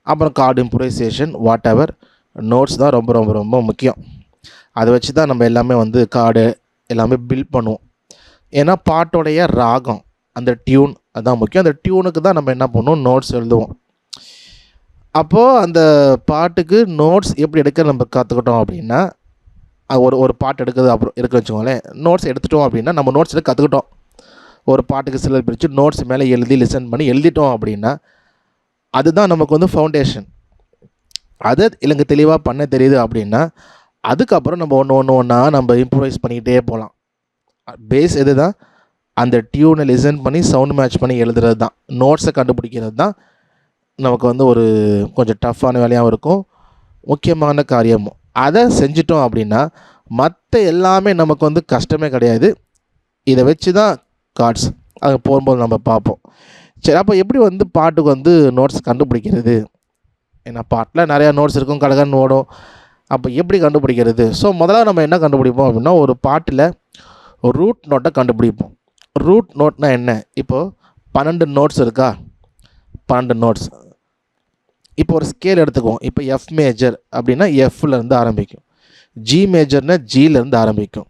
Speaker 1: அப்புறம் card improvisation, what ever, notes தான் ரொம்ப ரொம்ப ரொம்ப முக்கியம். அதை வச்சு தான் நம்ம எல்லாமே வந்து கார்டு எல்லாமே பில்ட் பண்ணுவோம். ஏன்னா பாட்டோடைய ராகம், அந்த டியூன் அதுதான் முக்கியம். அந்த டியூனுக்கு தான் நம்ம என்ன பண்ணுவோம், நோட்ஸ் எழுதுவோம். அப்போது அந்த பாட்டுக்கு நோட்ஸ் எப்படி எடுக்க நம்ம கற்றுக்கிட்டோம் அப்படின்னா, ஒரு பாட்டு எடுக்கிறது அப்புறம் இருக்குன்னு வச்சுக்கோங்களேன், நோட்ஸ் எடுத்துட்டோம் அப்படின்னா நம்ம நோட்ஸ் எடுக்க கற்றுக்கிட்டோம். ஒரு பாட்டுக்கு சிலர் பிரித்து நோட்ஸ் மேலே எழுதி லிசன் பண்ணி எழுதிட்டோம் அப்படின்னா அதுதான் நமக்கு வந்து ஃபவுண்டேஷன். அதை எனக்கு தெளிவாக பண்ண தெரியுது அப்படின்னா அதுக்கப்புறம் நம்ம ஒன்றா நம்ம இம்ப்ரூவைஸ் பண்ணிக்கிட்டே போகலாம். பேஸ் எது தான், அந்த டியூனை லிசன் பண்ணி சவுண்ட் மேட்ச் பண்ணி எழுதுறது தான். நோட்ஸை கண்டுபிடிக்கிறது தான் நமக்கு வந்து ஒரு கொஞ்சம் டஃப்பான வேலையாகவும் இருக்கும், முக்கியமான காரியமும். அதை செஞ்சிட்டோம் அப்படின்னா மற்ற எல்லாமே நமக்கு வந்து கஷ்டமே கிடையாது. இதை வச்சு தான் கார்ட்ஸ் அது போகும்போது நம்ம பார்ப்போம். சரி, அப்போ எப்படி வந்து பாட்டுக்கு வந்து நோட்ஸ் கண்டுபிடிக்கிறது? ஏன்னா பாட்டில் நிறையா நோட்ஸ் இருக்கும், கடகன்னு ஓடும். அப்போ எப்படி கண்டுபிடிக்கிறது? ஸோ முதல்ல நம்ம என்ன கண்டுபிடிப்போம் அப்படின்னா, ஒரு பாட்டில் ஒரு ரூட் நோட்டை கண்டுபிடிப்போம். ரூட் நோட்னால் என்ன? இப்போது 12 நோட்ஸ் இருக்கா, 12 நோட்ஸ். இப்போ ஒரு ஸ்கேல் எடுத்துக்குவோம். இப்போ எஃப் மேஜர் அப்படின்னா எஃப்லேருந்து ஆரம்பிக்கும், ஜி மேஜர்னால் ஜிலேருந்து ஆரம்பிக்கும்.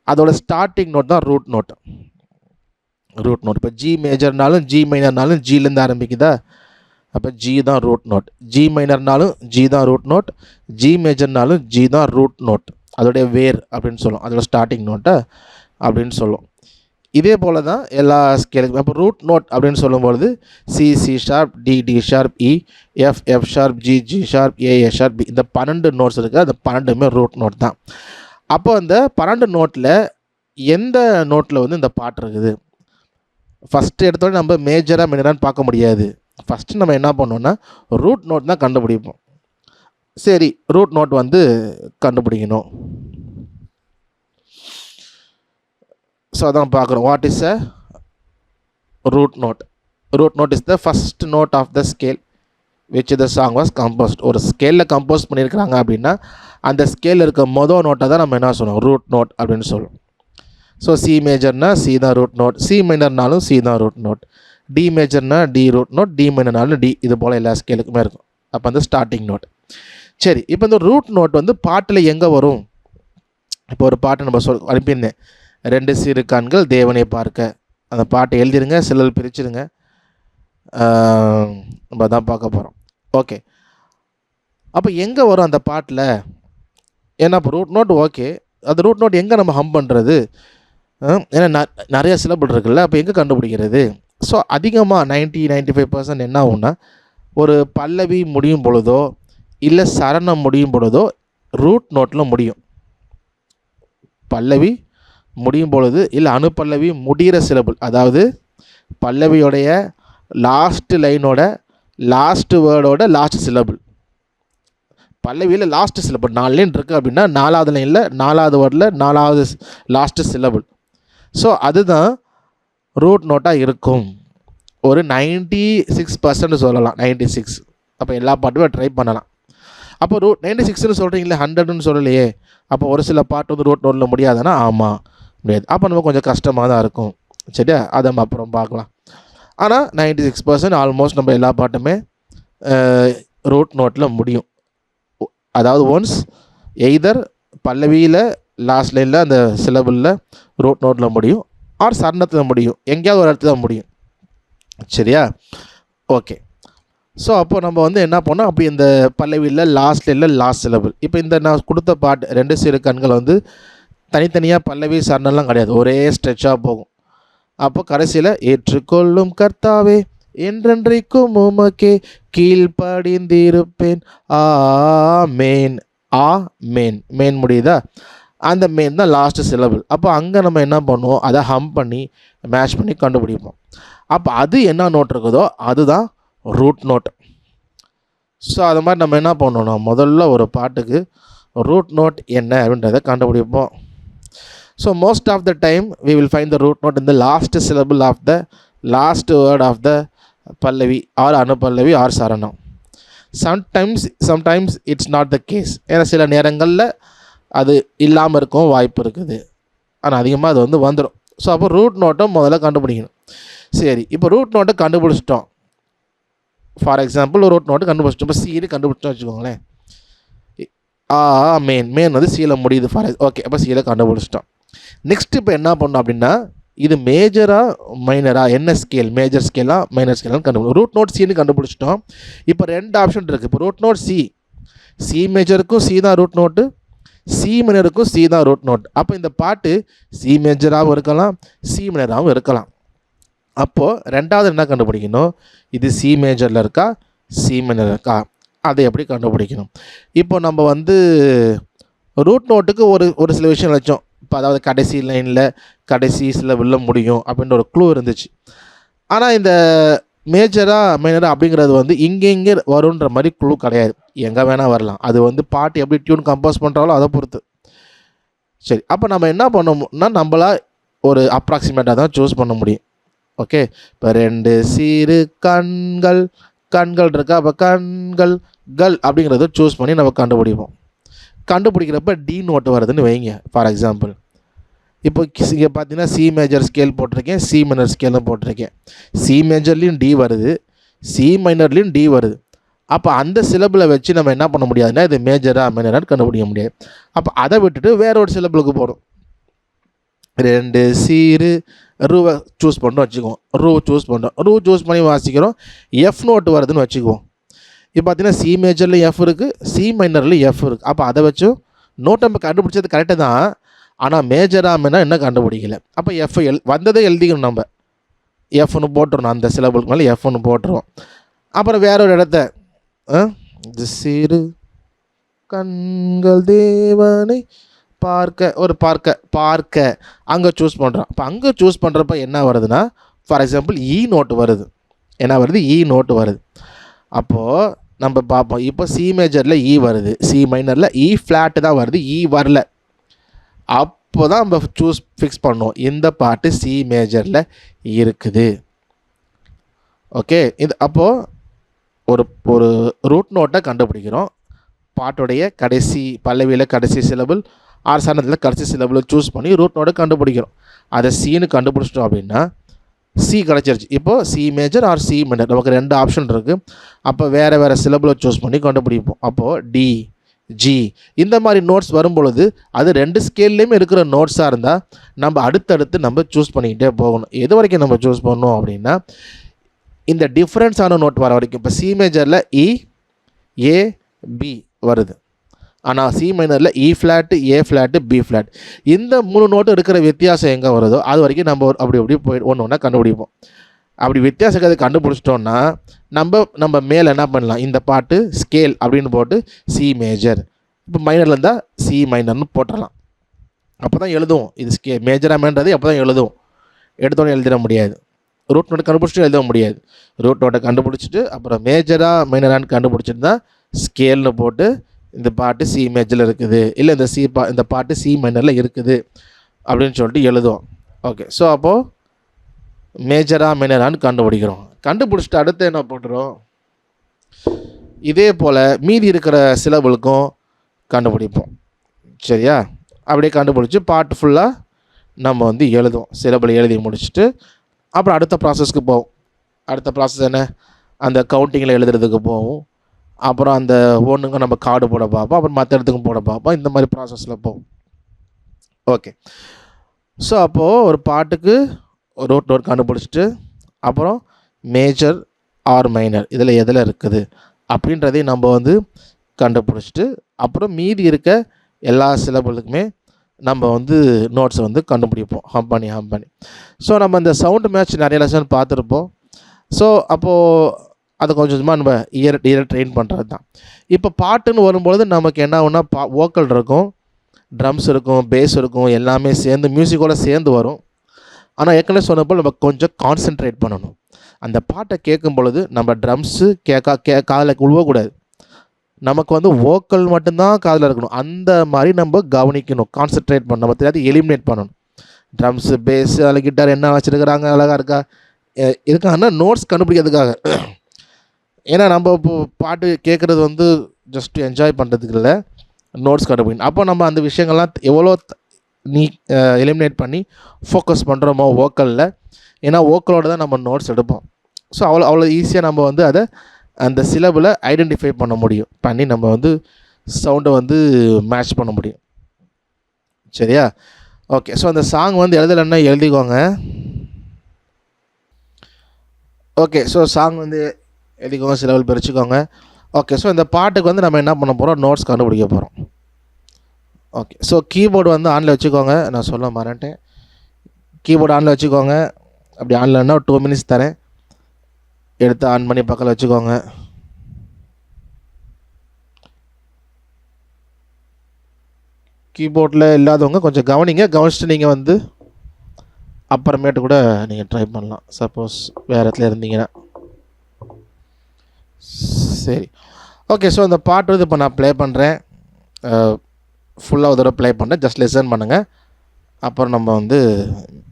Speaker 1: அதோட ஸ்டார்டிங் நோட் தான் ரூட் நோட். ரூட் நோட் இப்போ ஜி மேஜர்னாலும் ஜி மைனர்னாலும் ஜிலேருந்து ஆரம்பிக்குதா, அப்போ ஜி தான் ரூட் நோட். ஜி மைனர்னாலும் ஜி தான் ரூட் நோட், ஜி மேஜர்னாலும் ஜி தான் ரூட் நோட். அதோடைய வேர் அப்படின்னு சொல்லும், அதோட ஸ்டார்டிங் நோட்டை அப்படின்னு சொல்லும். இதே போல் தான் எல்லா ஸ்கேலுக்கும். அப்போ ரூட் நோட் அப்படின்னு சொல்லும்பொழுது C C sharp, D D sharp, E F F sharp, G G sharp, A A sharp, B, இந்த 12 நோட்ஸ் இருக்குது. அந்த 12மே ரூட் நோட் தான். அப்போ அந்த 12 நோட்டில் எந்த நோட்டில் வந்து இந்த பாட்டு இருக்குது, ஃபஸ்ட்டு எடுத்தோடனே நம்ம மேஜராக மைனரான்னு பார்க்க முடியாது. ஃபஸ்ட்டு நம்ம என்ன பண்ணோன்னா ரூட் நோட் தான் கண்டுபிடிப்போம். சரி, ரூட் நோட் வந்து கண்டுபிடிக்கணும். ஸோ அதான் பார்க்குறோம். What is a root note? Root note is the first note of the scale which the song was composed. ஒரு ஸ்கேலில் கம்போஸ் பண்ணியிருக்கிறாங்க அப்படின்னா அந்த ஸ்கேலில் இருக்க மொதல் நோட்டை தான் நம்ம என்ன சொல்லுவோம், ரூட் நோட் அப்படின்னு சொல்லுவோம். ஸோ சி மேஜர்னா சி தான் ரூட் நோட், சி மைனர்னாலும் சி தான் ரூட் நோட், டி மேஜர்னா டி ரூட் நோட், டி மைனர்னாலும் டி. இது போல் எல்லா ஸ்கேலுக்குமே இருக்கும். அப்போ வந்து ஸ்டார்டிங் நோட். சரி, இப்போ இந்த ரூட் நோட் வந்து பாட்டில் எங்கே வரும்? இப்போ ஒரு பாட்டு நம்ம அனுப்பியிருந்தேன், 2 சிறு கண்கள் தேவனை பார்க்க. அந்த பாட்டை எழுதிருங்க, சிலர் பிரிச்சுருங்க. நம்ம தான் பார்க்க போகிறோம். ஓகே, அப்போ எங்கே வரும் அந்த பாட்டில்? ஏன்னா இப்போ ரூட் நோட் ஓகே, அந்த ரூட் நோட் எங்கே நம்ம ஹம் பண்ணுறது? ஏன்னா நிறைய சிலபிள் இருக்குல்ல, அப்போ எங்கே கண்டுபிடிக்கிறது? ஸோ அதிகமாக 90-95% என்ன ஆகும்னா, ஒரு பல்லவி முடியும் பொழுதோ இல்லை சரணம் முடியும் பொழுதோ ரூட் நோட்டில் முடியும். பல்லவி முடியும் பொழுது இல்லை அணுப்பல்லவி முடிகிற சிலபிள், அதாவது பல்லவியோடைய லாஸ்ட்டு லைனோட லாஸ்ட்டு வேர்டோட லாஸ்ட் சிலபிள். பல்லவியில் லாஸ்ட்டு சிலபிள் 4 லைன் இருக்குது அப்படின்னா 4வது லைனில் 4வது வேர்டில் 4வது லாஸ்ட்டு சிலபிள். ஸோ அதுதான் ரூட் நோட்டாக இருக்கும். ஒரு 96% சொல்லலாம், 96. அப்போ எல்லா பாட்டுமே ட்ரை பண்ணலாம். அப்போ 96ன்னு சொல்கிறீங்களே, 100ன்னு சொல்லலையே, அப்போ ஒரு சில பாட்டு வந்து ரூட் நோட்டில் முடியாதுன்னா ஆமாம் முடியாது. அப்போ நம்ம கொஞ்சம் கஷ்டமாக தான் இருக்கும். சரியா, அதை நம்ம அப்புறம் பார்க்கலாம். ஆனால் 96% ஆல்மோஸ்ட் நம்ம எல்லா பாட்டுமே ரூட் நோட்டில் முடியும். அதாவது ஒன்ஸ் எய்தர் பல்லவியில் லாஸ்ட் லைனில் அந்த சிலபிளில் ரூட் நோட்டில் முடியும், ஆர் சரணத்தில் முடியும், எங்கேயாவது ஒரு இடத்துல முடியும். சரியா, ஓகே. ஸோ அப்போ நம்ம வந்து என்ன பண்ணோம், அப்படி இந்த பல்லவியில் லாஸ்ட் லைனில் லாஸ்ட் சிலபிள். இப்போ இந்த நான் கொடுத்த பாட்டு 2 சிறு கண்கள் வந்து தனித்தனியாக பல்லவி சரணம்லாம் கிடையாது, ஒரே ஸ்ட்ரெச்சாக போகும். அப்போ கடைசியில் ஏற்றுக்கொள்ளும் கர்த்தாவே என்றென்றைக்கும் உமக்கே கீழ்ப்படிந்திருப்பேன் ஆமேன். ஆமேன், மேன் முடியுதா? அந்த மெயின் தான் லாஸ்ட்டு சிலபிள். அப்போ அங்கே நம்ம என்ன பண்ணுவோம், அதை ஹம் பண்ணி மேட்ச் பண்ணி கண்டுபிடிப்போம். அப்போ அது என்ன நோட் இருக்குதோ அதுதான் ரூட் நோட். ஸோ அது மாதிரி நம்ம என்ன பண்ணோன்னா முதல்ல ஒரு பாட்டுக்கு ரூட் நோட் என்ன அப்படின்றத கண்டுபிடிப்போம். So most of the time we will find the root note in the last syllable of the last word of the pallavi or anupallavi or saranam. Sometimes it's not the case. ஏன்னா சில நேரங்களில் அது இல்லாமல் இருக்கும் வாய்ப்பு இருக்குது, ஆனால் அதிகமாக அது வந்து வந்துடும். ஸோ அப்போ ரூட் நோட்டை முதல்ல கண்டுபிடிக்கணும். சரி, இப்போ ரூட் நோட்டை கண்டுபிடிச்சிட்டோம். ஃபார் எக்ஸாம்பிள் ஒரு ரூட் நோட்டு கண்டுபிடிச்சிட்டோம். இப்போ சீனு கண்டுபிடிச்சோம் வச்சுக்கோங்களேன். மெயின் வந்து சீல முடியுது ஓகே. அப்போ சீல கண்டுபிடிச்சிட்டோம். நெக்ஸ்ட் இப்போ என்ன பண்ணோம் அப்படின்னா, இது மேஜராக மைனராக, என்ன ஸ்கேல், மேஜர் ஸ்கேலாக மைனர் ஸ்கேலாக கண்டுபிடிக்கும். ரூட் நோட் சீனு கண்டுபிடிச்சிட்டோம். இப்போ 2 ஆப்ஷன் இருக்குது. இப்போ ரூட் நோட் சி மேஜருக்கும் சி தான் ரூட் நோட்டு, சி மைனருக்கும் சி தான் ரூட் நோட். அப்போ இந்த பாட்டு சி மேஜராகவும் இருக்கலாம், சி மைனராகவும் இருக்கலாம். அப்போது ரெண்டாவது என்ன கண்டுபிடிக்கணும், இது சி மேஜரில் இருக்கா சி மைனர் இருக்கா, அதை எப்படி கண்டுபிடிக்கணும்? இப்போ நம்ம வந்து ரூட் நோட்டுக்கு ஒரு சில விஷயம் வச்சோம். இப்போ அதாவது கடைசி லைனில் கடைசி சிலபிளில் முடியும் அப்படின்ற ஒரு க்ளூ இருந்துச்சு. ஆனால் இந்த மேஜராக மைனராக அப்படிங்கிறது வந்து இங்கே வருன்ற மாதிரி க்ளூ கிடையாது, எங்கே வேணால் வரலாம். அது வந்து பாட்டு எப்படி டியூன் கம்போஸ் பண்ணுறாலோ அதை பொறுத்து. சரி, அப்போ நம்ம என்ன பண்ணோம்னா நம்மளாக ஒரு அப்ராக்சிமேட்டாக தான் சூஸ் பண்ண முடியும். ஓகே, இப்போ 2 சிறு கண்கள் இருக்கா, அப்போ கண்கள் அப்படிங்கிறத சூஸ் பண்ணி நம்ம கண்டுபிடிப்போம். கண்டுபிடிக்கிறப்ப டி நோட்டு வருதுன்னு வைங்க. ஃபார் எக்ஸாம்பிள் இப்போ இங்கே பார்த்தீங்கன்னா சி மேஜர் ஸ்கேல் போட்டிருக்கேன், சி மைனர் ஸ்கேலும் போட்டிருக்கேன். சி மேஜர்லேயும் டி வருது, சி மைனர்லேயும் டி வருது. அப்போ அந்த சிலபிளை வச்சு நம்ம என்ன பண்ண முடியாதுன்னா இது மேஜராக மைனரான்னு கண்டுபிடிக்க முடியாது. அப்போ அதை விட்டுட்டு வேற ஒரு சிலபிளுக்கு போகிறோம். 2 சீரு ரூவை சூஸ் பண்ணுறோம் வச்சுக்குவோம். ரூ சூஸ் பண்ணி வாசிக்கிறோம். எஃப் நோட்டு வருதுன்னு வச்சுக்குவோம். இப்போ பார்த்தீங்கன்னா சி மேஜர்லேயும் எஃப் இருக்குது, சி மைனர்லேயும் எஃப் இருக்குது. அப்போ அதை வச்சும் நோட் நம்ம கண்டுபிடிச்சது கரெக்டு தான், ஆனால் மேஜராக மைனராக இன்னும் கண்டுபிடிக்கல. அப்போ எஃப் வந்ததை எழுதிக்கணும், நம்ம எஃப்னு போட்டுருணும், அந்த சிலபுளுக்கு மேலே எஃப்னு போட்டுருவோம். அப்புறம் வேற ஒரு இடத்த சிறு கண்கள் தேவனை பார்க்க அங்கே சூஸ் பண்ணுறோம். அப்போ அங்கே சூஸ் பண்ணுறப்ப என்ன வருதுன்னா, ஃபார் எக்ஸாம்பிள் இ நோட்டு வருது. என்ன வருது? இ நோட்டு வருது. அப்போது நம்ம பார்ப்போம். இப்போ சி மேஜரில் இ வருது, சி மைனரில் இ ஃப்ளாட்டு தான் வருது, இ வரல. அப்போ தான் நம்ம ஃபிக்ஸ் பண்ணுவோம், இந்த பாட்டு சி மேஜரில் இருக்குது. ஓகே, இது அப்போது ஒரு ரூட் நோட்டை கண்டுபிடிக்கிறோம். பாட்டுடைய கடைசி பல்லவியில் கடைசி சிலபிள், ஆர்சானத்தில் கடைசி சிலபிளை சூஸ் பண்ணி ரூட் நோட்டை கண்டுபிடிக்கிறோம். அதை சீனு கண்டுபிடிச்சிட்டோம் அப்படின்னா சி கிடச்சிருச்சு. இப்போது C major or C minor, நமக்கு 2 ஆப்ஷன் இருக்குது. அப்போ வேறு சிலபிளை சூஸ் பண்ணி கண்டுபிடிப்போம். அப்போது டி, ஜி இந்த மாதிரி நோட்ஸ் வரும்பொழுது அது 2 ஸ்கேல்லையுமே இருக்கிற நோட்ஸாக இருந்தால் நம்ம அடுத்தடுத்து நம்ம சூஸ் பண்ணிக்கிட்டே போகணும். எது வரைக்கும் நம்ம சூஸ் பண்ணோம் அப்படின்னா, இந்த டிஃப்ரென்ஸான நோட் வர வரைக்கும். இப்போ சி மேஜரில் இ, ஏ, பி வருது, ஆனால் சி மைனரில் இ ஃப்ளாட்டு, ஏ ஃப்ளாட்டு, பி ஃப்ளாட். இந்த 3 நோட்டு இருக்கிற வித்தியாசம் எங்கே வருதோ அது வரைக்கும் நம்ம அப்படி போய் ஒன்று ஒன்றா கண்டுபிடிப்போம். அப்படி வித்தியாசத்தை அதை கண்டுபிடிச்சிட்டோன்னா நம்ம மேலே என்ன பண்ணலாம், இந்த பாட்டு ஸ்கேல் அப்படின்னு போட்டு சி மேஜர், இப்போ மைனரில் இருந்தால் சி மைனர்னு போட்டுடலாம். அப்போ தான் எழுதுவோம். இது மேஜராக மைனறது அப்போ தான் எழுதுவோம். எடுத்தோன்னே எழுதிட முடியாது. ரூட் நோட்டை கண்டுபிடிச்சிட்டு எழுத முடியாது. ரூட் நோட்டை கண்டுபிடிச்சிட்டு அப்புறம் மேஜராக மைனரான்னு கண்டுபிடிச்சிட்டு தான் ஸ்கேல்னு போட்டு இந்த பாட்டு சி மேஜரில் இருக்குது, இல்லை இந்த பாட்டு சி மைனரில் இருக்குது அப்படின்னு சொல்லிட்டு எழுதுவோம். ஓகே, ஸோ அப்போது மேஜராக மைனரான்னு கண்டுபிடிக்கிறோம். கண்டுபிடிச்சிட்டு அடுத்து என்ன போட்டுறோம், இதே போல் மீதி இருக்கிற சிலபுளுக்கும் கண்டுபிடிப்போம். சரியா? அப்படியே கண்டுபிடிச்சி பாட்டு ஃபுல்லாக நம்ம எழுதுவோம். சிலபுள் எழுதி முடிச்சுட்டு அப்புறம் அடுத்த ப்ராசஸ்க்கு போவோம். அடுத்த ப்ராசஸ் என்ன, அந்த கவுண்டிங்கில் எழுதுறதுக்கு போவோம். அப்புறம் அந்த ஒன்றுங்க நம்ம கார்டு போட பார்ப்போம், அப்புறம் மற்ற இடத்துக்கும் போட பார்ப்போம். இந்த மாதிரி ப்ராசஸில் போவோம். ஓகே, ஸோ அப்போது ஒரு பாட்டுக்கு ரூட் நோட் கண்டுபிடிச்சிட்டு அப்புறம் மேஜர் ஆர் மைனர் இதில் எதில் இருக்குது அப்படின்றதையும் நம்ம கண்டுபிடிச்சிட்டு அப்புறம் மீதி இருக்க எல்லா சிலபுளுக்குமே நம்ம நோட்ஸை கண்டுபிடிப்போம் ஹம் பண்ணி. ஸோ நம்ம இந்த சவுண்டு மேட்ச் நிறைய லெசன் பார்த்துருப்போம். ஸோ அப்போது அதை கொஞ்சம் கொஞ்சமாக நம்ம இயர் ட்ரெயின் பண்ணுறது தான். இப்போ பாட்டுன்னு வரும்பொழுது நமக்கு என்ன ஆகுனா, வோக்கல் இருக்கும், ட்ரம்ஸ் இருக்கும், பேஸ் இருக்கும், எல்லாமே சேர்ந்து மியூசிக்கோடு சேர்ந்து வரும். ஆனால் ஏற்கனவே சொன்னப்போ நம்ம கொஞ்சம் கான்சென்ட்ரேட் பண்ணணும். அந்த பாட்டை கேட்கும் பொழுது நம்ம ட்ரம்ஸு காதில் உழுவக்கூடாது. நமக்கு வோக்கல் மட்டும்தான் காதில் இருக்கணும். அந்த மாதிரி நம்ம கவனிக்கணும், கான்சென்ட்ரேட் பண்ணணும். நம்ம தெரியாது எலிமினேட் பண்ணணும். ட்ரம்ஸு, பேஸு, அதில் கிட்டார் என்ன வச்சுருக்கிறாங்க, அழகாக இருக்கா, இதுக்காக நோட்ஸ் கண்டுபிடிக்கிறதுக்காக. ஏன்னா நம்ம இப்போது பாட்டு கேட்குறது ஜஸ்ட் என்ஜாய் பண்ணுறதுக்கு இல்லை, நோட்ஸ் கண்டுபிடிக்கணும். அப்போ நம்ம அந்த விஷயங்கள்லாம் எவ்வளோ எலிமினேட் பண்ணி ஃபோக்கஸ் பண்ணுறோமோ வோக்கலில், ஏன்னா வோக்கலோடு தான் நம்ம நோட்ஸ் எடுப்போம். ஸோ அவ்வளோ ஈஸியாக நம்ம அதை அந்த சிலபில் ஐடென்டிஃபை பண்ண முடியும், பண்ணி நம்ம சவுண்டை மேட்ச் பண்ண முடியும். சரியா? ஓகே, ஸோ அந்த சாங் எழுதலைன்னா எழுதிக்கோங்க. ஓகே, ஸோ சாங் எழுதிக்கோங்க, சிலபிள் பிரிச்சுக்கோங்க. ஓகே, ஸோ இந்த பாட்டுக்கு நம்ம என்ன பண்ண போகிறோம், நோட்ஸ் கண்டுபிடிக்க போகிறோம். ஓகே, ஸோ கீபோர்டு ஆனில் வச்சுக்கோங்க. நான் சொல்ல மறந்துட்டேன், கீபோர்டு ஆனில் வச்சுக்கோங்க. அப்படி ஆன்லைன்னா ஒரு 2 மினிட்ஸ் தரேன், எடுத்து ஆன் பண்ணி பக்கத்தில் வச்சுக்கோங்க. கீபோர்டில் இல்லாதவங்க கொஞ்சம் கவனிச்சுட்டு நீங்கள் அப்புறமேட்டு கூட நீங்கள் ட்ரை பண்ணலாம், சப்போஸ் வேறு இடத்துல இருந்தீங்கன்னா. சரி, ஓகே, ஸோ அந்த பாட்டு இப்போ நான் ப்ளே பண்ணுறேன், ஃபுல்லாக ஒரு தடவை ப்ளே பண்ணுறேன், ஜஸ்ட் லிசன் பண்ணுங்கள். அப்புறம் நம்ம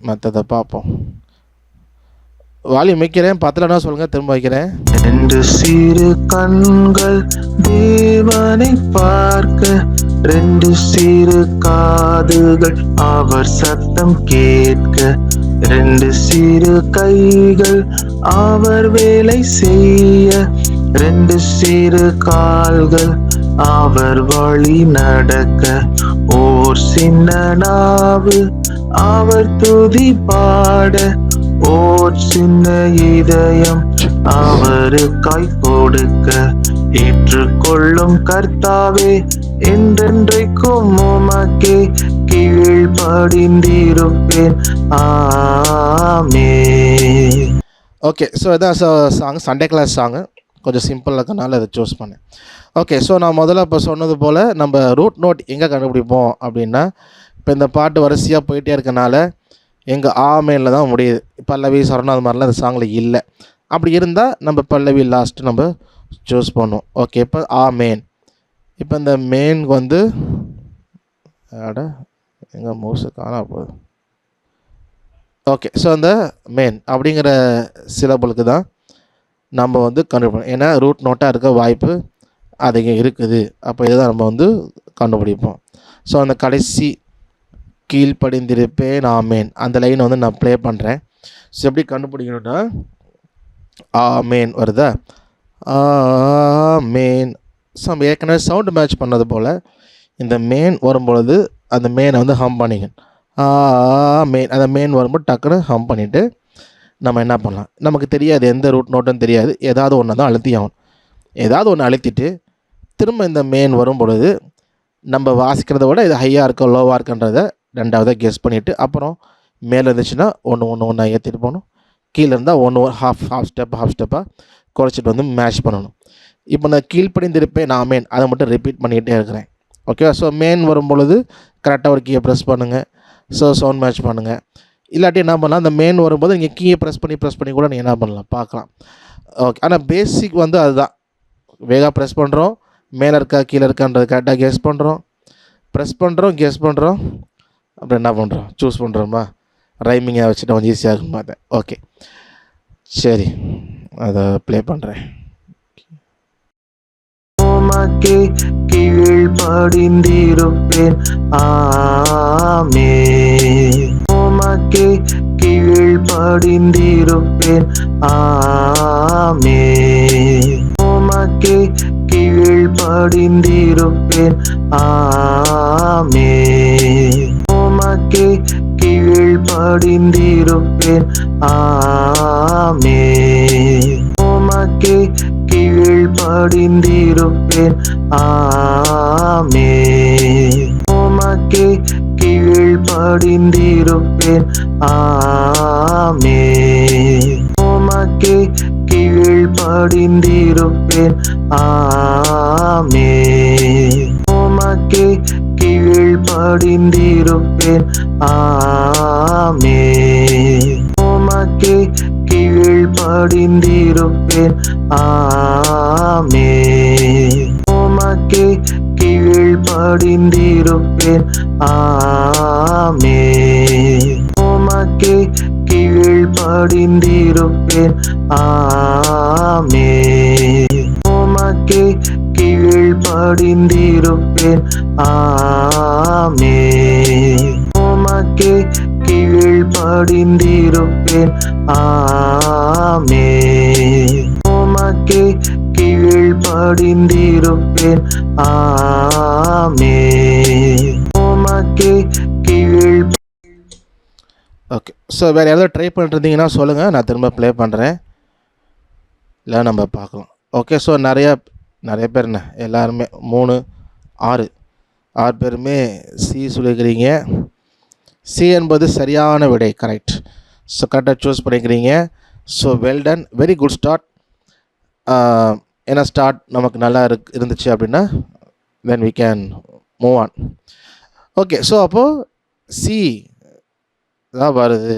Speaker 1: மற்றதை பார்ப்போம். வால்யூம் வைக்கிறேன், பத்தலைன்னா சொல்லுங்கள், திரும்ப வைக்கிறேன்.
Speaker 2: 2 சிறு கண்கள் தேவனை பார்க்க, 2 சிறு காதுகள் அவர் சத்தம் கேட்க, 2 சிறு கைகள் அவர் வேலை செய்ய, 2 சிறு கால்கள் அவர் வழி நடக்க, ஓர் சின்ன நாவு அவர் துதி பாட, ஓர் சின்ன இதயம் அவருக்காய் கொடுக்க, ஏற்றுக்கொள்ளும் கர்த்தாவே என்றென்றைக்கும் உமக்கே கீழ்ப்படிந்திருப்பேன். ஆமென்.
Speaker 1: ஓகே. ஸோ இதான் சாங் சண்டே கிளாஸ் சாங்கு. கொஞ்சம் சிம்பிளாக இருக்கனால அதை சூஸ் பண்ணேன். ஓகே. ஸோ நான் முதல்ல இப்போ சொன்னது போல் நம்ம ரூட் நோட் எங்கே கண்டுபிடிப்போம் அப்படின்னா, இப்போ இந்த பாட்டு வரிசையாக போயிட்டே இருக்கனால எங்கள் ஆமேனில் தான் முடியுது. பல்லவி சரணம் அது மாதிரிலாம் இந்த சாங்கில் இல்லை. அப்படி இருந்தால் நம்ம பல்லவி லாஸ்ட்டு நம்ம சூஸ் பண்ணுவோம். ஓகே. இப்போ ஆமேன். இப்போ இந்த மேனுக்கு வந்து எங்கள் மவுஸு காணா போகுது. ஓகே. ஸோ அந்த மேன் அப்படிங்கிற சிலபலுக்கு தான் நம்ம வந்து கண்டுபிடிப்போம். ஏன்னா ரூட் நோட்டாக இருக்க வாய்ப்பு அதிகம் இருக்குது. அப்போ இதை தான் நம்ம வந்து கண்டுபிடிப்போம். ஸோ அந்த கடைசி கீழ்ப்படிந்திருப்பேன் ஆமேன் அந்த லைனை வந்து நான் ப்ளே பண்ணுறேன். ஸோ எப்படி கண்டுபிடிக்கணும்னா ஆமேன் வருதா, ஆமேன். ஸோ நம்ம ஏற்கனவே சவுண்டு மேட்ச் பண்ணது போல் இந்த மேன் வரும்பொழுது அந்த மேனை வந்து ஹம் பண்ணிக்கணும். மேன் அந்த மேன் வரும்போது டக்குன்னு ஹம் பண்ணிவிட்டு நம்ம என்ன பண்ணலாம், நமக்கு தெரியாது எந்த ரூட் நோட்டுன்னு தெரியாது, ஏதாவது ஒன்று தான் அழுத்தி ஆகணும். ஏதாவது ஒன்று அழுத்திட்டு திரும்ப இந்த மேன் வரும் பொழுது நம்ம வாசிக்கிறத விட இது ஹையாக இருக்கோ லோவாக இருக்குன்றதை ரெண்டாவதாக கெஸ் பண்ணிவிட்டு அப்புறம் மேலே இருந்துச்சுன்னா ஒன்று ஏற்றிட்டு போகணும், கீழே இருந்தால் ஹாஃப் ஸ்டெப்பாக குறைச்சிட்டு வந்து மேட்ச் பண்ணணும். இப்போ நான் கீழ்ப்படிந்திருப்பேன் ஆமேன் அதை மட்டும் ரிப்பீட் பண்ணிக்கிட்டே இருக்கிறேன். ஓகேவா. ஸோ மேன் வரும் பொழுது கரெக்டாக ஒரு கீயை ப்ரெஸ் பண்ணுங்கள். ஸோ சவுண்ட் மேட்ச் பண்ணுங்கள். இல்லாட்டி என்ன பண்ணலாம், அந்த மேன் வரும்போது நீங்கள் கீயை ப்ரெஸ் பண்ணி கூட நீங்கள் என்ன பண்ணலாம் பார்க்கலாம். ஓகே. ஆனால் பேசிக் வந்து அதுதான், வேகமாக ப்ரெஸ் பண்ணுறோம், மேலே இருக்கா கீழே இருக்கான்றது கரெக்டாக கெஸ் பண்ணுறோம், ப்ரெஸ் பண்ணுறோம் கெஸ் பண்ணுறோம், அப்புறம் என்ன பண்ணுறோம் சூஸ் பண்ணுறோமா, ரைமிங்காக வச்சுட்டு கொஞ்சம் ஈஸியாக இருக்கும் அதை. ஓகே சரி, அதை ப்ளே பண்ணுறேன்.
Speaker 2: உமக்கே கீழ்ப்படிந்திருப்பேன். ஆமென். உமக்கே கீழ்ப்படிந்திருப்பேன். ஆமென். உமக்கே கீழ்ப்படிந்திருப்பேன். ஆமென். உமக்கே கீழ்ப்படிந்திருப்பேன். ஆமென். உமக்கே கீழ்ப்படிந்திருப்பேன். ஆமென். உமக்கே கீழ்ப்படிந்திருப்பேன். ஆமென். உமக்கே கீழ்ப்படிந்திருப்பேன். ஆமென். உமக்கே கீழ்ப்படிந்திருப்பேன். ஆமென். உமக்கே கீழ்ப்படிந்திருப்பேன். ஆமென். உமக்கே கீழ்ப்படிந்திருப்பேன். ஆமென். உமக்கே கீழ்ப்படிந்திருப்பேன். ஆமென். உமக்கே கீழ்ப்படிந்திருப்பேன். ஆமென். உமக்கே கீழ்ப்படிந்திருப்பேன். ஆமென். உமக்கே கீழ்ப்படிந்திருப்பேன். ஆமென். உமக்கே கீழ்.
Speaker 1: ஓகே. ஸோ வேறு யாராவது ட்ரை பண்ணிருந்தீங்கன்னா சொல்லுங்கள், நான் திரும்ப ப்ளே பண்ணுறேன், இல்லை நம்ம பார்க்கலாம். ஓகே. ஸோ நிறைய பேர் என்ன எல்லாருமே 6 பேருமே சி சொல்லியிருக்கிறீங்க. சி என்பது சரியான விடை, கரெக்ட். ஸோ கரெக்டாக சூஸ் பண்ணிக்கிறீங்க. So well done, very good start. ஏன்னா ஸ்டார்ட் நமக்கு நல்லா இருந்துச்சு அப்படின்னா then we can move on. Okay. So அப்போது சி தான் வருது.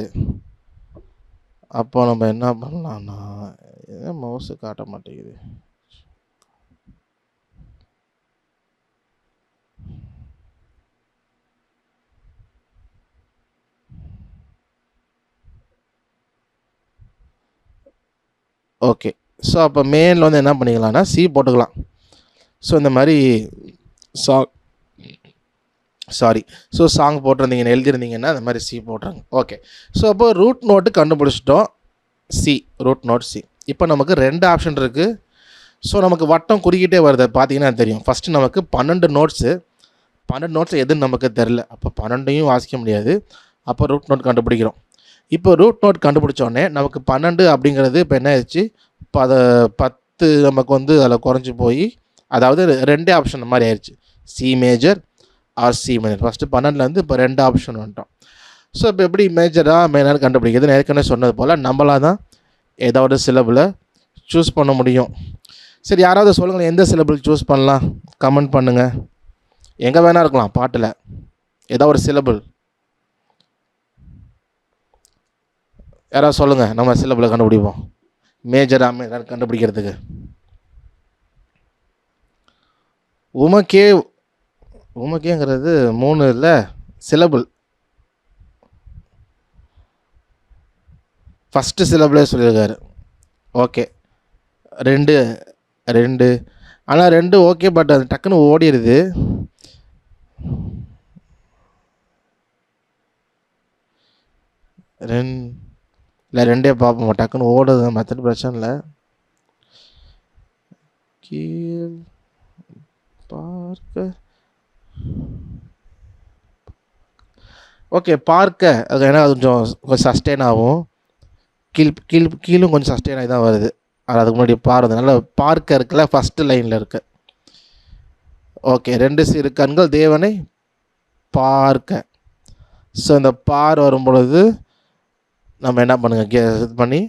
Speaker 1: அப்போ நம்ம என்ன பண்ணலாம்னா, ஏன் மவுஸு காட்ட மாட்டேங்குது. ஓகே. ஸோ அப்போ மெயினில் வந்து என்ன பண்ணிக்கலாம்னா சி போட்டுக்கலாம். ஸோ இந்த மாதிரி சாங் போட்டிருந்தீங்கன்னா எழுதியிருந்தீங்கன்னா அந்த மாதிரி சி போட்டுருங்க. ஓகே. ஸோ அப்போ ரூட் நோட்டு கண்டுபிடிச்சிட்டோம், சி ரூட் நோட் சி. இப்போ நமக்கு 2 ஆப்ஷன் இருக்குது. ஸோ நமக்கு வட்டம் குறுக்கிட்டே வருது பார்த்தீங்கன்னா தெரியும். ஃபஸ்ட்டு நமக்கு 12 நோட்ஸ் எதுன்னு நமக்கு தெரில. அப்போ 12ஐயும் வாசிக்க முடியாது. அப்போ ரூட் நோட் கண்டுபிடிக்கிறோம். இப்போ ரூட் நோட் கண்டுபிடிச்சோடனே நமக்கு 12 அப்படிங்கிறது இப்போ என்ன ஆயிடுச்சு, 10 நமக்கு வந்து அதில் குறைஞ்சி போய், அதாவது 2 ஆப்ஷன் மாதிரி ஆயிடுச்சு. C major or C minor. First 12லேருந்து இப்போ 2 ஆப்ஷன் வந்துட்டோம். ஸோ இப்போ எப்படி மேஜராக மைனர் கண்டுபிடிக்கிறது? ஏற்கனவே சொன்னது போல் நம்மளாக தான் ஏதாவது சிலபிளை சூஸ் பண்ண முடியும். சரி, யாராவது சொல்லுங்கள், எந்த சிலபிள் சூஸ் பண்ணலாம்? கமெண்ட் பண்ணுங்கள். எங்கே வேணால் இருக்கலாம், பாட்டில் ஏதோ ஒரு சிலபிள் யாராவது சொல்லுங்கள், நம்ம சிலபிளை கண்டுபிடிப்போம். மேஜராக மைனர் கண்டுபிடிக்கிறதுக்கு உமக்கேங்கிறது 3 இல்லை சிலபிள். ஃபஸ்ட்டு சிலபிளே சொல்லியிருக்காரு. ஓகே, 2 ஆனால் 2 ஓகே, பட் அது டக்குன்னு ஓடிடுது. இல்லை 2 பார்ப்போம், டக்குன்னு ஓடுது, மற்ற பிரச்சனை இல்லை. கீழ் பார்க்க ஓகே, பார்க்க அது ஏன்னா கொஞ்சம் சஸ்டெயின் ஆகும். கீழும் கொஞ்சம் சஸ்டெயின் ஆகி தான் வருது. அதுக்கு முன்னாடி பாருறதுனால பார்க்க இருக்குல்ல, ஃபஸ்ட்டு லைனில் இருக்கு. ஓகே, 2 சிறு கண்கள் தேவனை பார்க்க. ஸோ இந்த பார் வரும் பொழுது நம்ம என்ன பண்ணுங்க, இது பண்ணி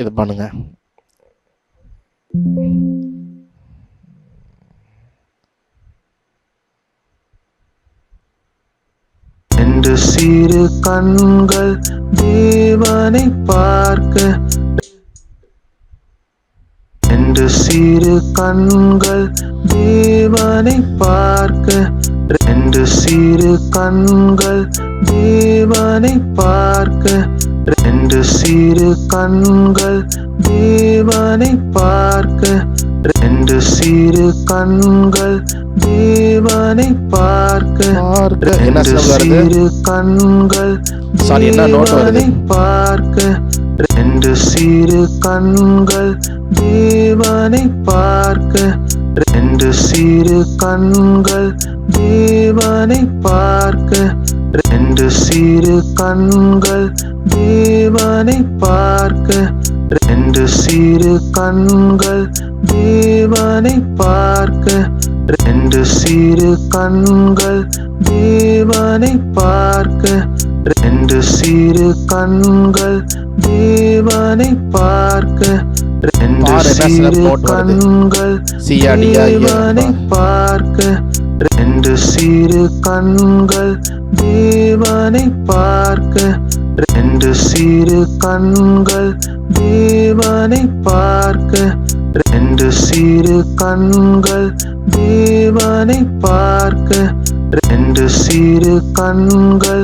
Speaker 1: இது பண்ணுங்க.
Speaker 2: ரெண்டு சிறு கண்கள் தேவனை பார்க்க, 2 சிறு கண்கள் தேவனை பார்க்க, 2 சிறு கண்கள் தேவனை பார்க்க, 2 சிறு கண்கள் தேவனை பார்க்க, 2 சிறு கண்கள் தேவனை பார்க்க,
Speaker 1: என்ன
Speaker 2: 2 சிறு கண்கள் தேவனை பார்க்க, 2 சிறு கண்கள் தேவனை பார்க்க, 2 சிறு கண்கள் தேவனை பார்க்க, 2 சிறு கண்கள் தேவனை பார்க்க, 2 சிறு கண்கள் தேவனை பார்க்க, 2 சிறு கண்கள் தேவனை பார்க்க, 2 சிறு கண்கள் தேவனை பார்க்க, 2 சிறு கண்கள் தேவனை பார்க்க, 2 சிறு கண்கள் தேவனை பார்க்க, 2 சிறு கண்கள் தேவனை பார்க்க, 2 சிறு கண்கள் தேவனை பார்க்க, 2 சிறு கண்கள்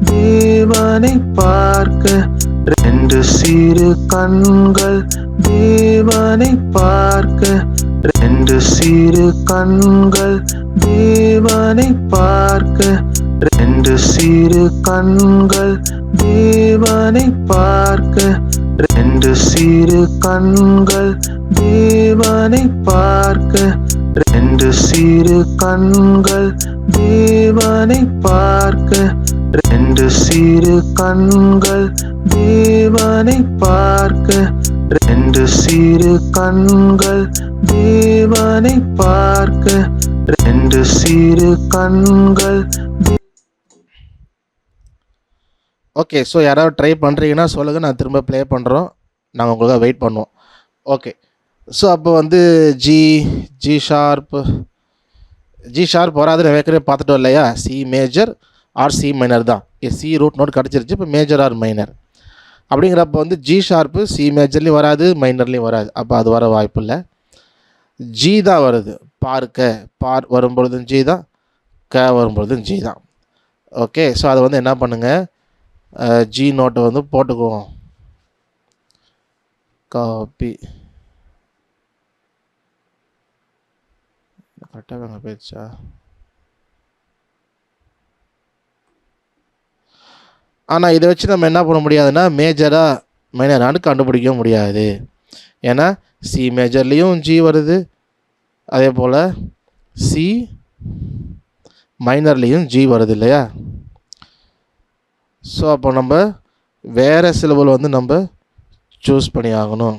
Speaker 2: தேவனை பார்க்க, 2 சிறு கண்கள் தேவனை பார்க்க, 2 சிறு கண்கள் தேவனை பார்க்க, 2 சிறு கண்கள் தேவனை பார்க்க, 2 சிறு கண்கள் தேவனை பார்க்க, 2 சிறு கண்கள் தேவனை பார்க்க, 2 சிறு கண்கள் தேவனை பார்க்க, 2 சிறு கண்கள் தேவனை பார்க்க, 2 சிறு கண்கள்.
Speaker 1: ஓகே, ஸோ யாராவது ட்ரை பண்ணுறீங்கன்னா சொல்லுங்கள், நான் திரும்ப ப்ளே பண்ணுறோம், நாங்கள் உங்களுக்காக வெயிட் பண்ணுவோம். ஓகே, ஸோ அப்போ வந்து ஜி ஷார்ப் வராதுன்னு ஏற்கனவே பார்த்துட்டோம் இல்லையா? C major or C minor தான். சி ரூட் நோட் கிடச்சிருச்சு. இப்போ மேஜர் ஆர் மைனர் அப்படிங்கிறப்ப வந்து ஜி ஷார்ப்பு சி மேஜர்லேயும் வராது, மைனர்லேயும் வராது. அப்போ அது வர வாய்ப்பு இல்லை. ஜி தான் வருது. பார் வரும்பொழுதும் ஜி தான், வரும்பொழுதும் ஜி தான். ஓகே, ஸோ அதை வந்து என்ன பண்ணுங்கள், ஜி நோட்டை வந்து போட்டுக்குவோம். காப்பி கரெக்டாக போயிடுச்சா? ஆனால் இதை வச்சு நம்ம என்ன பண்ண முடியாதுன்னா மேஜராக மைனரானு கண்டுபிடிக்க முடியாது. ஏன்னா சி மேஜர்லேயும் ஜி வருது, அதே போல் சி மைனர்லேயும் ஜி வருது இல்லையா? ஸோ அப்போ நம்ம வேறு சிலபிள் வந்து நம்ம சூஸ் பண்ணி ஆகணும்.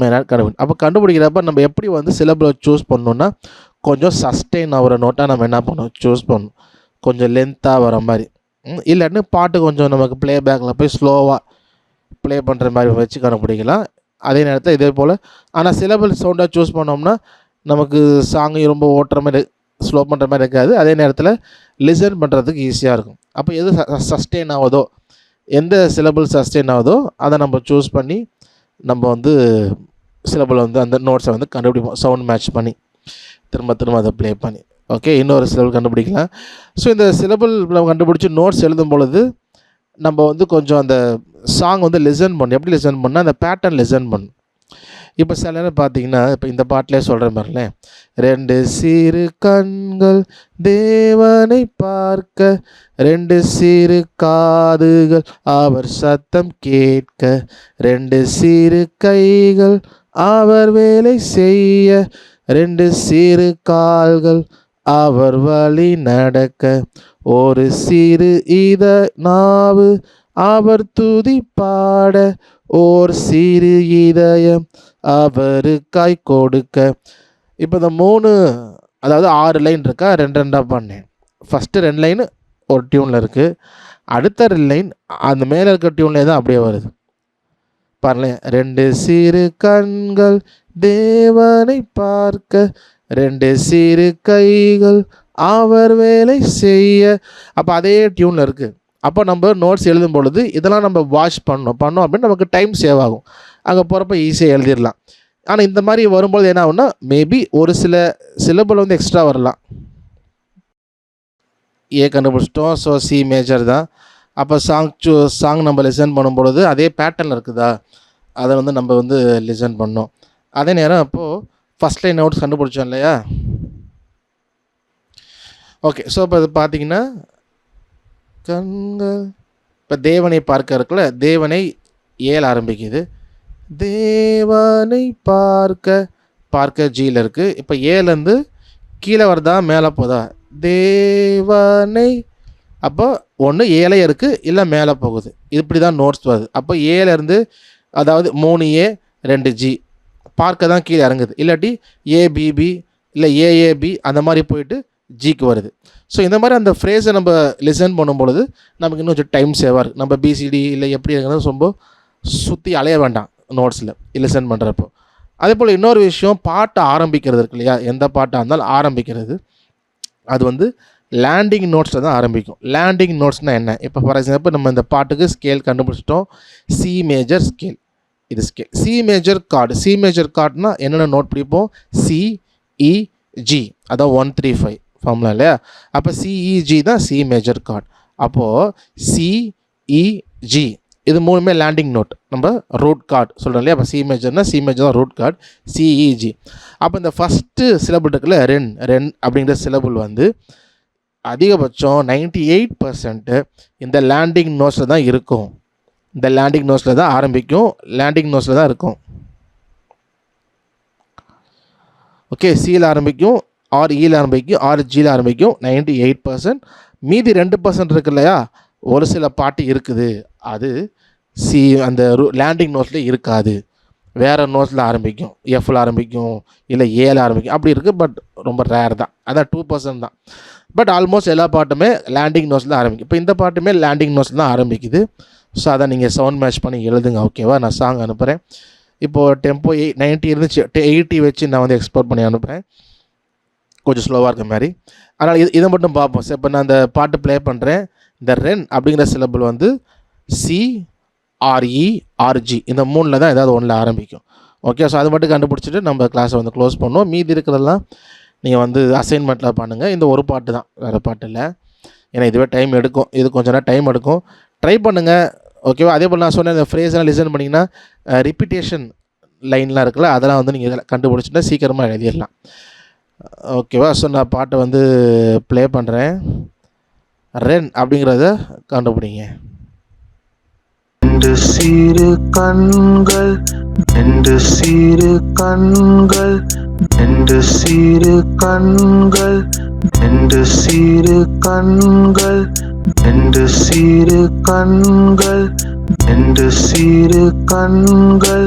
Speaker 1: மெயினாக அப்போ கண்டுபிடிக்கிறப்ப நம்ம எப்படி வந்து சிலபிளை சூஸ் பண்ணணுன்னா கொஞ்சம் சஸ்டெயின் ஆகிற நோட்டாக நம்ம என்ன பண்ணணும் சூஸ் பண்ணணும், கொஞ்சம் லென்த்தாக வர மாதிரி. இல்லைன்னு பாட்டு கொஞ்சம் நமக்கு ப்ளே பேக்கில் போய் ஸ்லோவாக ப்ளே பண்ணுற மாதிரி வச்சு கண்டுபிடிக்கலாம். அதே நேரத்தில் இதே போல் ஆனால் சிலபிள் சவுண்டாக சூஸ் பண்ணோம்னா நமக்கு சாங்கு ரொம்ப ஓட்டுற மாதிரி ஸ்லோ பண்ணுற மாதிரி இருக்காது. அதே நேரத்தில் லிசன் பண்ணுறதுக்கு ஈஸியாக இருக்கும். அப்போ எது சஸ்டெயின் ஆகுதோ, எந்த சிலபிள் சஸ்டெயின் ஆகுதோ அதை நம்ம சூஸ் பண்ணி நம்ம வந்து சிலபிள் வந்து அந்த நோட்ஸை வந்து கண்டுபிடிப்போம், சவுண்ட் மேட்ச் பண்ணி திரும்ப திரும்ப அதை ப்ளே பண்ணி. ஓகே, இன்னொரு சிலபிள் கண்டுபிடிக்கலாம். ஸோ இந்த சிலபிள் நம்ம கண்டுபிடிச்சி நோட்ஸ் எழுதும் பொழுது நம்ம வந்து கொஞ்சம் அந்த சாங் வந்து லிசன் பண்ணணும். எப்படி லிசன் பண்ணால் அந்த பேட்டர்ன் லிசன் பண்ணணும். இப்போ சில நேரம் பார்த்தீங்கன்னா இப்போ இந்த பாட்டிலே சொல்கிற மாதிரிலே, 2 சிறு கண்கள் தேவனை பார்க்க, 2 சிறு காதுகள் அவர் சத்தம் கேட்க, 2 சிறு கைகள் அவர் வேலை செய்ய, 2 சிறு கால்கள் அவர் வழி நடக்க, ஒரு சிறு நாவு அவர் துதி பாட, ஓர் சிறு இதயம் அவருக்காய் கொடுக்க. இப்போ இந்த 3 அதாவது 6 லைன் இருக்கா, 2 பண்ணேன். ஃபஸ்ட்டு 2 லைனு ஒரு டியூனில் இருக்குது, அடுத்த 2 லைன் அந்த மேலே இருக்க டியூன்லேயே தான் அப்படியே வருது பாருங்களேன். 2 சிறு கண்கள் தேவனை பார்க்க, 2 சிறு கைகள் அவர் வேலை செய்ய. அப்போ அதே டியூனில் இருக்குது. அப்போ நம்ம நோட்ஸ் எழுதும் பொழுது இதெல்லாம் நம்ம வாட்ச் பண்ணோம் அப்படின்னு நமக்கு டைம் சேவ் ஆகும். அங்கே போகிறப்ப ஈஸியாக எழுதிடலாம். ஆனால் இந்த மாதிரி வரும்போது என்ன ஆகும்னா மேபி ஒரு சில சிலபிள் வந்து எக்ஸ்ட்ரா வரலாம். ஏ கண்டுபிடிச்சிட்டோம், ஸோ சி மேஜர் தான். அப்போ சாங் நம்ம லிசன் பண்ணும்பொழுது அதே பேட்டர்னில் இருக்குதா அதை வந்து நம்ம வந்து லிசன் பண்ணோம். அதே நேரம் அப்போது ஃபஸ்ட் லைன் நோட்ஸ் கண்டுபிடிச்சோம் இல்லையா. ஓகே, ஸோ இப்போ இது பார்த்தீங்கன்னா கண்கள் இப்போ தேவனை பார்க்க இருக்குல்ல, தேவனை ஏல ஆரம்பிக்குது, தேவனை பார்க்க ஜியில் இருக்குது. இப்போ ஏலேருந்து கீழே வருதா மேலே போதா, தேவனை, அப்போ ஒன்று ஏலே இருக்குது இல்லை மேலே போகுது, இப்படி தான் நோட்ஸ் வருது. அப்போ ஏலேருந்து அதாவது 3A 2G பார்க்க தான் கீழே இறங்குது, இல்லாட்டி ஏபிபி இல்லை ஏஏபி அந்த மாதிரி போயிட்டு ஜிக்கு வருது. ஸோ இந்த மாதிரி அந்த ஃப்ரேஸை நம்ம லிசன் பண்ணும்பொழுது நமக்கு இன்னும் கொஞ்சம் டைம் சேவாக இருக்குது. நம்ம பிசிடி இல்லை எப்படி இருக்கிறது ரொம்ப சுற்றி அலைய வேண்டாம் நோட்ஸில் லிசன் பண்ணுறப்போ. அதே போல் இன்னொரு விஷயம், பாட்டை ஆரம்பிக்கிறது இருக்கு இல்லையா, எந்த பாட்டாக இருந்தாலும் ஆரம்பிக்கிறது அது வந்து லேண்டிங் நோட்ஸில் தான் ஆரம்பிக்கும். லேண்டிங் நோட்ஸ்னால் என்ன, இப்போ ஃபார் எக்ஸாம்பிள் நம்ம இந்த பாட்டுக்கு ஸ்கேல் கண்டுபிடிச்சிட்டோம், சி மேஜர் ஸ்கேல், இது ஸ்கேல். சி மேஜர் கார்டுனா என்னென்ன நோட் பிடிப்போம், சிஇஜி, அதான் 135 ஃபார்முலா இல்லையா. அப்போ சிஇஜி தான் சி மேஜர் கார்டு. அப்போது சிஇஜி இது 3மே லேண்டிங் நோட், நம்ம ரூட் கார்டு சொல்கிறோம் இல்லையா. அப்போ சி மேஜர் தான் ரூட் கார்டு, சிஇஜி. அப்போ இந்த ஃபஸ்ட்டு சிலபிள் இருக்குல்ல, ரென் அப்படிங்கிற சிலபிள் வந்து அதிகபட்சம் 98% இந்த லேண்டிங் நோட்ஸில் தான் இருக்கும். இந்த லேண்டிங் நோட்ஸில் தான் ஆரம்பிக்கும், லேண்டிங் நோட்ஸில் தான் இருக்கும். ஓகே, சியில் ஆரம்பிக்கும், ஆர் இயில் ஆரம்பிக்கும், ஆர் ஜியில் ஆரம்பிக்கும் 98%. மீதி 2% இருக்கு இல்லையா, ஒரு சில பாட்டு இருக்குது அது அந்த லேண்டிங் நோட்ஸில் இருக்காது, வேறு நோட்ஸில் ஆரம்பிக்கும், எஃப்ல ஆரம்பிக்கும் இல்லை ஏல ஆரம்பிக்கும், அப்படி இருக்குது. பட் ரொம்ப ரேர் தான், அதான் 2% தான். பட் ஆல்மோஸ்ட் எல்லா பாட்டுமே லேண்டிங் நோட்ஸில் ஆரம்பிக்கும். இப்போ இந்த பாட்டுமே லேண்டிங் நோட்ஸில் தான் ஆரம்பிக்குது. ஸோ அதை நீங்கள் சவுண்ட் மேட்ச் பண்ணி எழுதுங்க. ஓகேவா, நான் சாங் அனுப்புகிறேன். இப்போது டெம்போ 90 இருந்துச்சு, 80 வச்சு நான் வந்து எக்ஸ்போர்ட் பண்ணி அனுப்புகிறேன், கொஞ்சம் ஸ்லோவாக இருக்க மாதிரி. அதனால் இதை மட்டும் பார்ப்போம். சார் இப்போ நான் அந்த பாட்டு ப்ளே பண்ணுறேன். இந்த ரென் அப்படிங்கிற சிலபிள் வந்து CRERG இந்த 3ல் தான் ஏதாவது ஒன்றில் ஆரம்பிக்கும். ஓகே, ஸோ அது மட்டும் கண்டுபிடிச்சிட்டு நம்ம கிளாஸை வந்து க்ளோஸ் பண்ணுவோம். மீதி இருக்கிறதெல்லாம் நீங்கள் வந்து அசைன்மெண்ட்டில் பண்ணுங்கள். இந்த ஒரு பாட்டு தான், வேறு பாட்டு இல்லை. ஏன்னா இதுவே டைம் எடுக்கும், இது கொஞ்சம் நேரம் டைம் எடுக்கும். ட்ரை பண்ணுங்கள். ஓகேவா, அதே போல் நான் சொன்ன இந்த ஃப்ரேஸ்லாம் லிசன் பண்ணிங்கன்னா ரிப்பீட்டேஷன் லைன்லாம் இருக்குல்ல, அதெல்லாம் வந்து நீங்கள் கண்டுபிடிச்சிட்டா சீக்கிரமாக எழுதிடலாம். ஓகேவா, ஸோ நான் பாட்டை வந்து ப்ளே பண்ணுறேன். ரென் அப்படிங்கிறத கண்டுபிடிங்க.
Speaker 2: 2 சிறு கண்கள், 2 சிறு கண்கள், 2 சிறு கண்கள், 2 சிறு கண்கள், 2 சிறு கண்கள், 2 சிறு கண்கள்,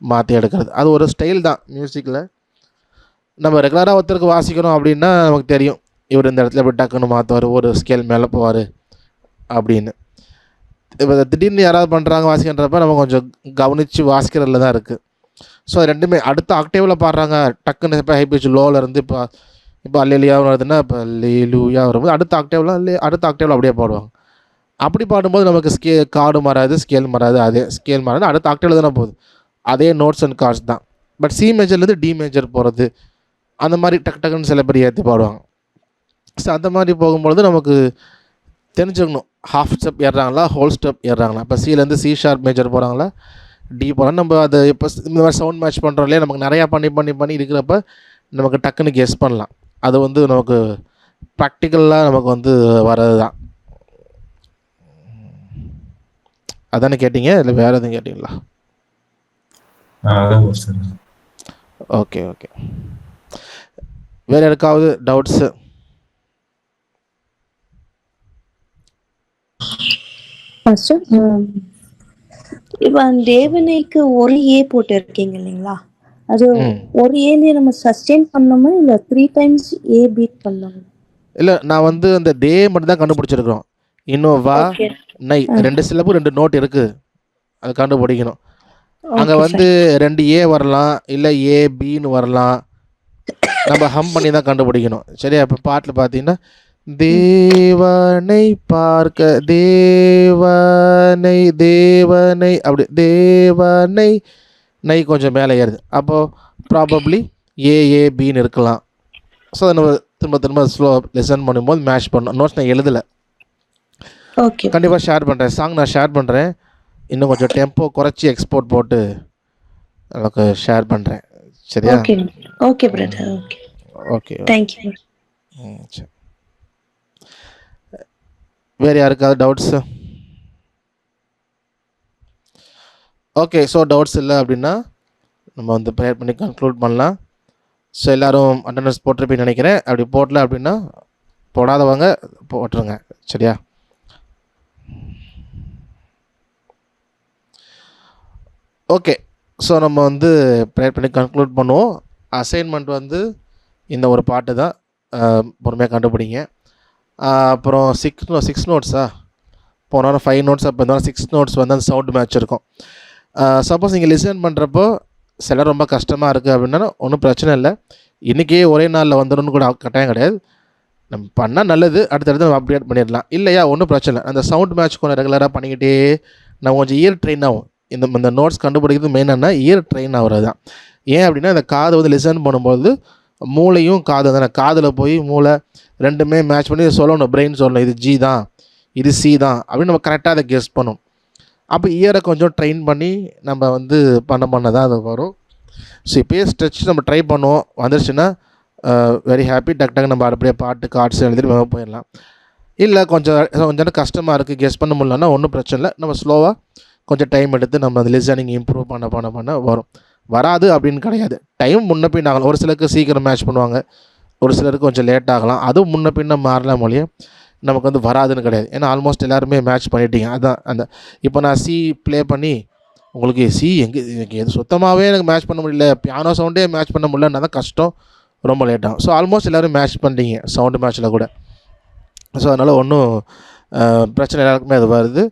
Speaker 1: மாற்றி எடுக்கிறது. அது ஒரு ஸ்டைல் தான் மியூசிக்கில். நம்ம ரெகுலராக ஒருத்தருக்கு வாசிக்கணும் அப்படின்னா நமக்கு தெரியும், இவர் இந்த இடத்துல இப்படி டக்குன்னு மாற்றுவார், ஒரு ஸ்கேல் மேலே போவார் அப்படின்னு. இப்போ திடீர்னு யாராவது பண்ணுறாங்க வாசிக்கின்றப்ப நம்ம கொஞ்சம் கவனித்து வாசிக்கிறதுல தான் இருக்குது. ஸோ அது ரெண்டுமே அடுத்த ஆக்டேவில் பாடுறாங்க, டக்குன்னு இப்போ ஹை பிச் லோவில் இருந்து இப்போ அல்லேலியா வருதுன்னா இப்போ லேலூயா வரும்போது அடுத்த ஆக்டேவில் அப்படியே பாடுவாங்க. அப்படி பாடும்போது நமக்கு கார்டு மாறாது, ஸ்கேல் மாறாது, அதே ஸ்கேல் மாறாது, அடுத்த ஆக்டேவில் தானே போகுது, அதே நோட்ஸ் அண்ட் கார்ட்ஸ் தான். பட் சி மேஜர்லேருந்து டி மேஜர் போகிறது அந்த மாதிரி டக்குன்னு சில பேர் ஏற்றி பாடுவாங்க. ஸோ அந்த மாதிரி போகும்பொழுது நமக்கு தெரிஞ்சுக்கணும், ஹாஃப் ஸ்டெப் ஏறுறாங்களா, ஹோல் ஸ்டெப் ஏறுறாங்களா. இப்போ சிலேருந்து சி ஷார்ப் மேஜர் போகிறாங்களா, டி போகிறாங்க. நம்ம அதை இப்போ இந்த மாதிரி சவுண்ட் மேட்ச் பண்ணுறோம் இல்லையா, நமக்கு நிறையா பண்ணி இருக்கிறப்ப நமக்கு டக்குன்னு கெஸ் பண்ணலாம். அது வந்து நமக்கு ப்ராக்டிக்கலாக நமக்கு வர்றது தான். அதானே கேட்டிங்க, இல்லை வேறு எதுவும் கேட்டிங்களா?
Speaker 3: அதான் சார்.
Speaker 1: ஓகே ஓகே, வேறு யாருக்காவது டவுட்ஸு?
Speaker 4: மாஸ்டர், இப்போ தேவனைக்கு ஒரு ஏ போட்டு இருக்கீங்க இல்லைங்களா, அது ஒரு ஏன்னு நம்ம சஸ்டெயின் பண்ணணுமா இல்லை 3 times ஏ பீட் பண்ணணும்?
Speaker 1: இல்லை, நான் அந்த டே மட்டும் தான் கண்டுபிடிச்சிருக்கிறோம். இன்னும் வா நை 2 சிலபு 2 நோட் இருக்குது, அது கண்டுபிடிக்கணும். அங்கே 2 ஏ வரலாம், இல்லை ஏ பின்னு வரலாம், நம்ம ஹம் பண்ணி தான் கண்டுபிடிக்கணும். சரியா? இப்போ பாட்டில் பார்த்தீங்கன்னா தேவனை பார்க்க தேவனை தேவனை அப்படி தேவனை நை கொஞ்சம் மேலே ஏறுது, அப்போது ப்ராபப்ளி ஏபின்னு இருக்கலாம். ஸோ அதை நம்ம திரும்ப ஸ்லோ லெசன் பண்ணும்போது மேட்ச் பண்ணணும். நோட்ஸ் நான் எழுதலை,
Speaker 4: ஓகே,
Speaker 1: கண்டிப்பாக ஷேர் பண்ணுறேன். சாங் நான் ஷேர் பண்ணுறேன், இன்னும் கொஞ்சம் டெம்போ குறைச்சி எக்ஸ்போர்ட் போட்டு எனக்கு ஷேர் பண்ணுறேன். சரியா?
Speaker 4: Okay brother, okay
Speaker 1: okay,
Speaker 4: thank you.
Speaker 1: சரி. வேறு யாருக்காவது டவுட்ஸு? ஓகே, ஸோ டவுட்ஸ் இல்லை அப்படின்னா நம்ம ப்ரேயர் பண்ணி கன்க்ளூட் பண்ணலாம். ஸோ எல்லோரும் அட்டெண்டன்ஸ் போட்டிருப்பீங்கன்னு நினைக்கிறேன். அப்படி போடல அப்படின்னா போடாதவங்க போட்டுருங்க. சரியா? ஓகே, ஸோ நம்ம ப்ரேயர் பண்ணி கன்க்ளூட் பண்ணுவோம். அசைன்மெண்ட் இந்த ஒரு பாட்டு தான், பொறுமையாக கண்டுபிடிங்க. அப்புறம் 6 நோட்ஸா போனாலும் 5 நோட்ஸ், அப்போ இருந்தாலும் 6 நோட்ஸ் அந்த சவுண்ட் மேட்ச் இருக்கும். சப்போஸ் நீங்கள் லிசன் பண்ணுறப்போ சில ரொம்ப கஷ்டமாக இருக்குது அப்படின்னா ஒன்றும் பிரச்சனை இல்லை, இன்றைக்கே ஒரே நாளில் வந்துடணும்னு கூட கட்டாயம் கிடையாது. நம்ம பண்ணால் நல்லது, அடுத்தடுத்து நம்ம அப்டேட் பண்ணிடலாம். இல்லையா, ஒன்றும் பிரச்சனை இல்லை. அந்த சவுண்ட் மேட்ச் கொஞ்சம் ரெகுலராக பண்ணிக்கிட்டே நம்ம கொஞ்சம் இயர் ட்ரெயின் ஆகும். இந்த நோட்ஸ் கண்டுபிடிக்கிறது மெயினான இயர் ட்ரெயின் ஆகிறது தான். ஏன் அப்படின்னா இந்த காது லிசன் பண்ணும்போது மூளையும் காது தானே, காதில் போய் மூளை ரெண்டுமே மேட்ச் பண்ணி சொல்லணும், பிரெயின் சொல்லணும் இது ஜி தான் இது சி தான் அப்படின்னு நம்ம கரெக்டாக அதை கெஸ் பண்ணும். அப்போ இயரை கொஞ்சம் ட்ரெயின் பண்ணி நம்ம பண்ண தான் அது வரும். ஸோ இப்போயே ஸ்ட்ரெச் நம்ம ட்ரை பண்ணுவோம், வந்துருச்சுன்னா வெரி ஹாப்பி, டக்கு நம்ம அப்படியே பாட்டு கார்ட்ஸ் எழுதிட்டு நம்ம போயிடலாம். இல்லை கொஞ்சம் கஷ்டமாக இருக்குது, கெஸ் பண்ண முடியலன்னா ஒன்றும் பிரச்சனை இல்லை, நம்ம ஸ்லோவாக கொஞ்சம் டைம் எடுத்து நம்ம அந்த லிசனிங் இம்ப்ரூவ் பண்ண வரும். வராது அப்படின்னு கிடையாது, டைம் முன்ன பின் ஆகலாம். ஒரு சிலருக்கு சீக்கிரம் மேட்ச் பண்ணுவாங்க, ஒரு சிலருக்கு கொஞ்சம் லேட் ஆகலாம், அதுவும் முன்ன பின்ன மாறலாம் மொழியே நமக்கு வராதுன்னு கிடையாது. ஏன்னா ஆல்மோஸ்ட் எல்லாருமே மேட்ச் பண்ணிட்டீங்க. அதான் இப்போ நான் சி ப்ளே பண்ணி உங்களுக்கு சி எனக்கு எது சுத்தமாகவே எனக்கு மேட்ச் பண்ண முடியல, பியானோ சவுண்டே மேட்ச் பண்ண முடியலன்னா தான் கஷ்டம், ரொம்ப லேட் ஆகும். ஸோ ஆல்மோஸ்ட் எல்லோரும் மேட்ச் பண்ணிட்டீங்க சவுண்டு மேட்ச்சில் கூட. ஸோ அதனால் ஒன்றும் பிரச்சனை எல்லாருக்குமே அது வருது.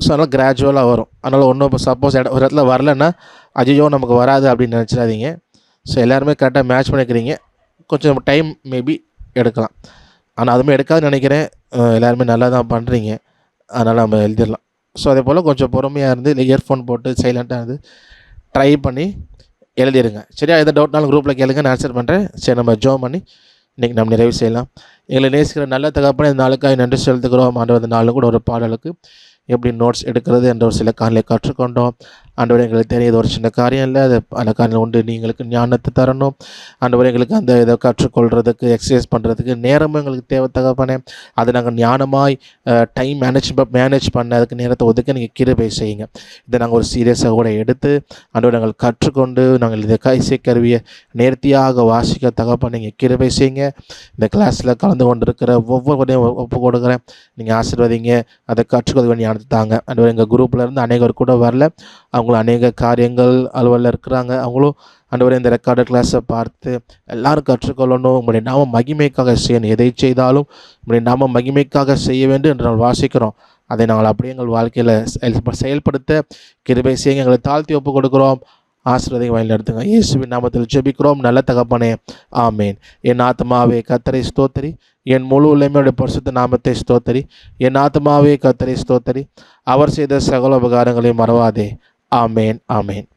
Speaker 1: ஸோ அதனால் கிராஜுவலாக வரும். அதனால் ஒன்றும் இப்போ சப்போஸ் ஒரு இடத்துல வரலன்னா ஐயோ நமக்கு வராது அப்படின்னு நினச்சிடாதீங்க. ஸோ எல்லாருமே கரெக்டாக மேட்ச் பண்ணிக்கிறீங்க, கொஞ்சம் டைம் மேபி எடுக்கலாம், ஆனால் அதுவுமே எடுக்காதுன்னு நினைக்கிறேன். எல்லாருமே நல்லா தான் பண்ணுறீங்க, அதனால் நம்ம எழுதிடலாம். ஸோ அதே போல் கொஞ்சம் பொறுமையாக இருந்து இல்லை இயர்ஃபோன் போட்டு சைலண்ட்டாக இருந்து ட்ரை பண்ணி எழுதிடுங்க. சரியா? எந்த டவுட்னாலும் குரூப்பில் கேளுங்க, நான் ஆன்சர் பண்ணுறேன். சரி, நம்ம ஜோ பண்ணி இன்றைக்கி நம்ம நிறைவு செய்யலாம். எங்களை நேசிக்கிற நல்ல தகப்பனே, இந்த நாளுக்காக நன்றி செலுத்துகிறோம். ஆண்டவர் இந்த நாளும் கூட ஒரு பாடலுக்கு எப்படி நோட்ஸ் எடுக்கிறது என்ற ஒரு சில காரியங்களை கற்றுக்கொண்டோம். ஆண்டவர் எங்களுக்கு தெரியாத ஒரு சின்ன காரியம் இல்லை, அது பல காரியம் உண்டு. நீங்களுக்கு ஞானத்தை தரணும் ஆண்டவர், எங்களுக்கு அந்த இதை கற்றுக்கொள்கிறதுக்கு எக்ஸசைஸ் பண்ணுறதுக்கு நேரமும் எங்களுக்கு தேவை தகப்பனே. அதை நாங்கள் ஞானமாய் டைம் மேனேஜ் பண்ண அதுக்கு நேரத்தை ஒதுக்க நீங்கள் கிருபை செய்யுங்க. இதை நாங்கள் ஒரு சீரியஸாக கூட எடுத்து ஆண்டவர் நாங்கள் கற்றுக்கொண்டு நாங்கள் இதை கைசை கருவியை நேர்த்தியாக வாசிக்க தகப்பன் நீங்கள் கிருபை செய்யுங்க. இந்த கிளாஸில் கலந்து கொண்டிருக்கிற ஒவ்வொருவரையும் ஒப்பு கொடுக்குறேன், நீங்கள் ஆசீர்வதிங்க. அதை கற்றுக்கொள்ள வேண்டிய ஞானத்தை தாங்க. ஆண்டவர் எங்கள் குரூப்பில் இருந்து அநேகர் கூட வரல, அவங்க அவங்களும் அநேக காரியங்கள் அலுவலில் இருக்கிறாங்க. அவங்களும் ஆண்டவரே இந்த ரெக்கார்டட் கிளாஸை பார்த்து எல்லாரும் கற்றுக்கொள்ளணும், உங்களுடைய நாம மகிமைக்காக செய்யணும், எதை செய்தாலும் உங்களுடைய நாம மகிமைக்காக செய்ய வேண்டும் என்று நாங்கள் வாசிக்கிறோம். அதை நாங்கள் அப்படியே எங்கள் வாழ்க்கையில் செயல்படுத்த கிருபை செய்யுங்க. எங்களை தாழ்த்தி ஒப்பு கொடுக்குறோம். ஆசீர்வாதம் வழி நடத்துங்க. இயேசுவின் நாமத்தில் ஜெபிக்கிறோம் நல்ல தகப்பனே, ஆமேன். என் ஆத்மாவே கர்த்தரை ஸ்தோத்திரி, என் முழு உள்ளமையுடைய பரிசுத்த நாமத்தை ஸ்தோத்திரி. என் ஆத்மாவே கர்த்தரை ஸ்தோத்திரி, அவர் செய்த சகல உபகாரங்களையும் மறவாதே. ஆமேன், ஆமேன்.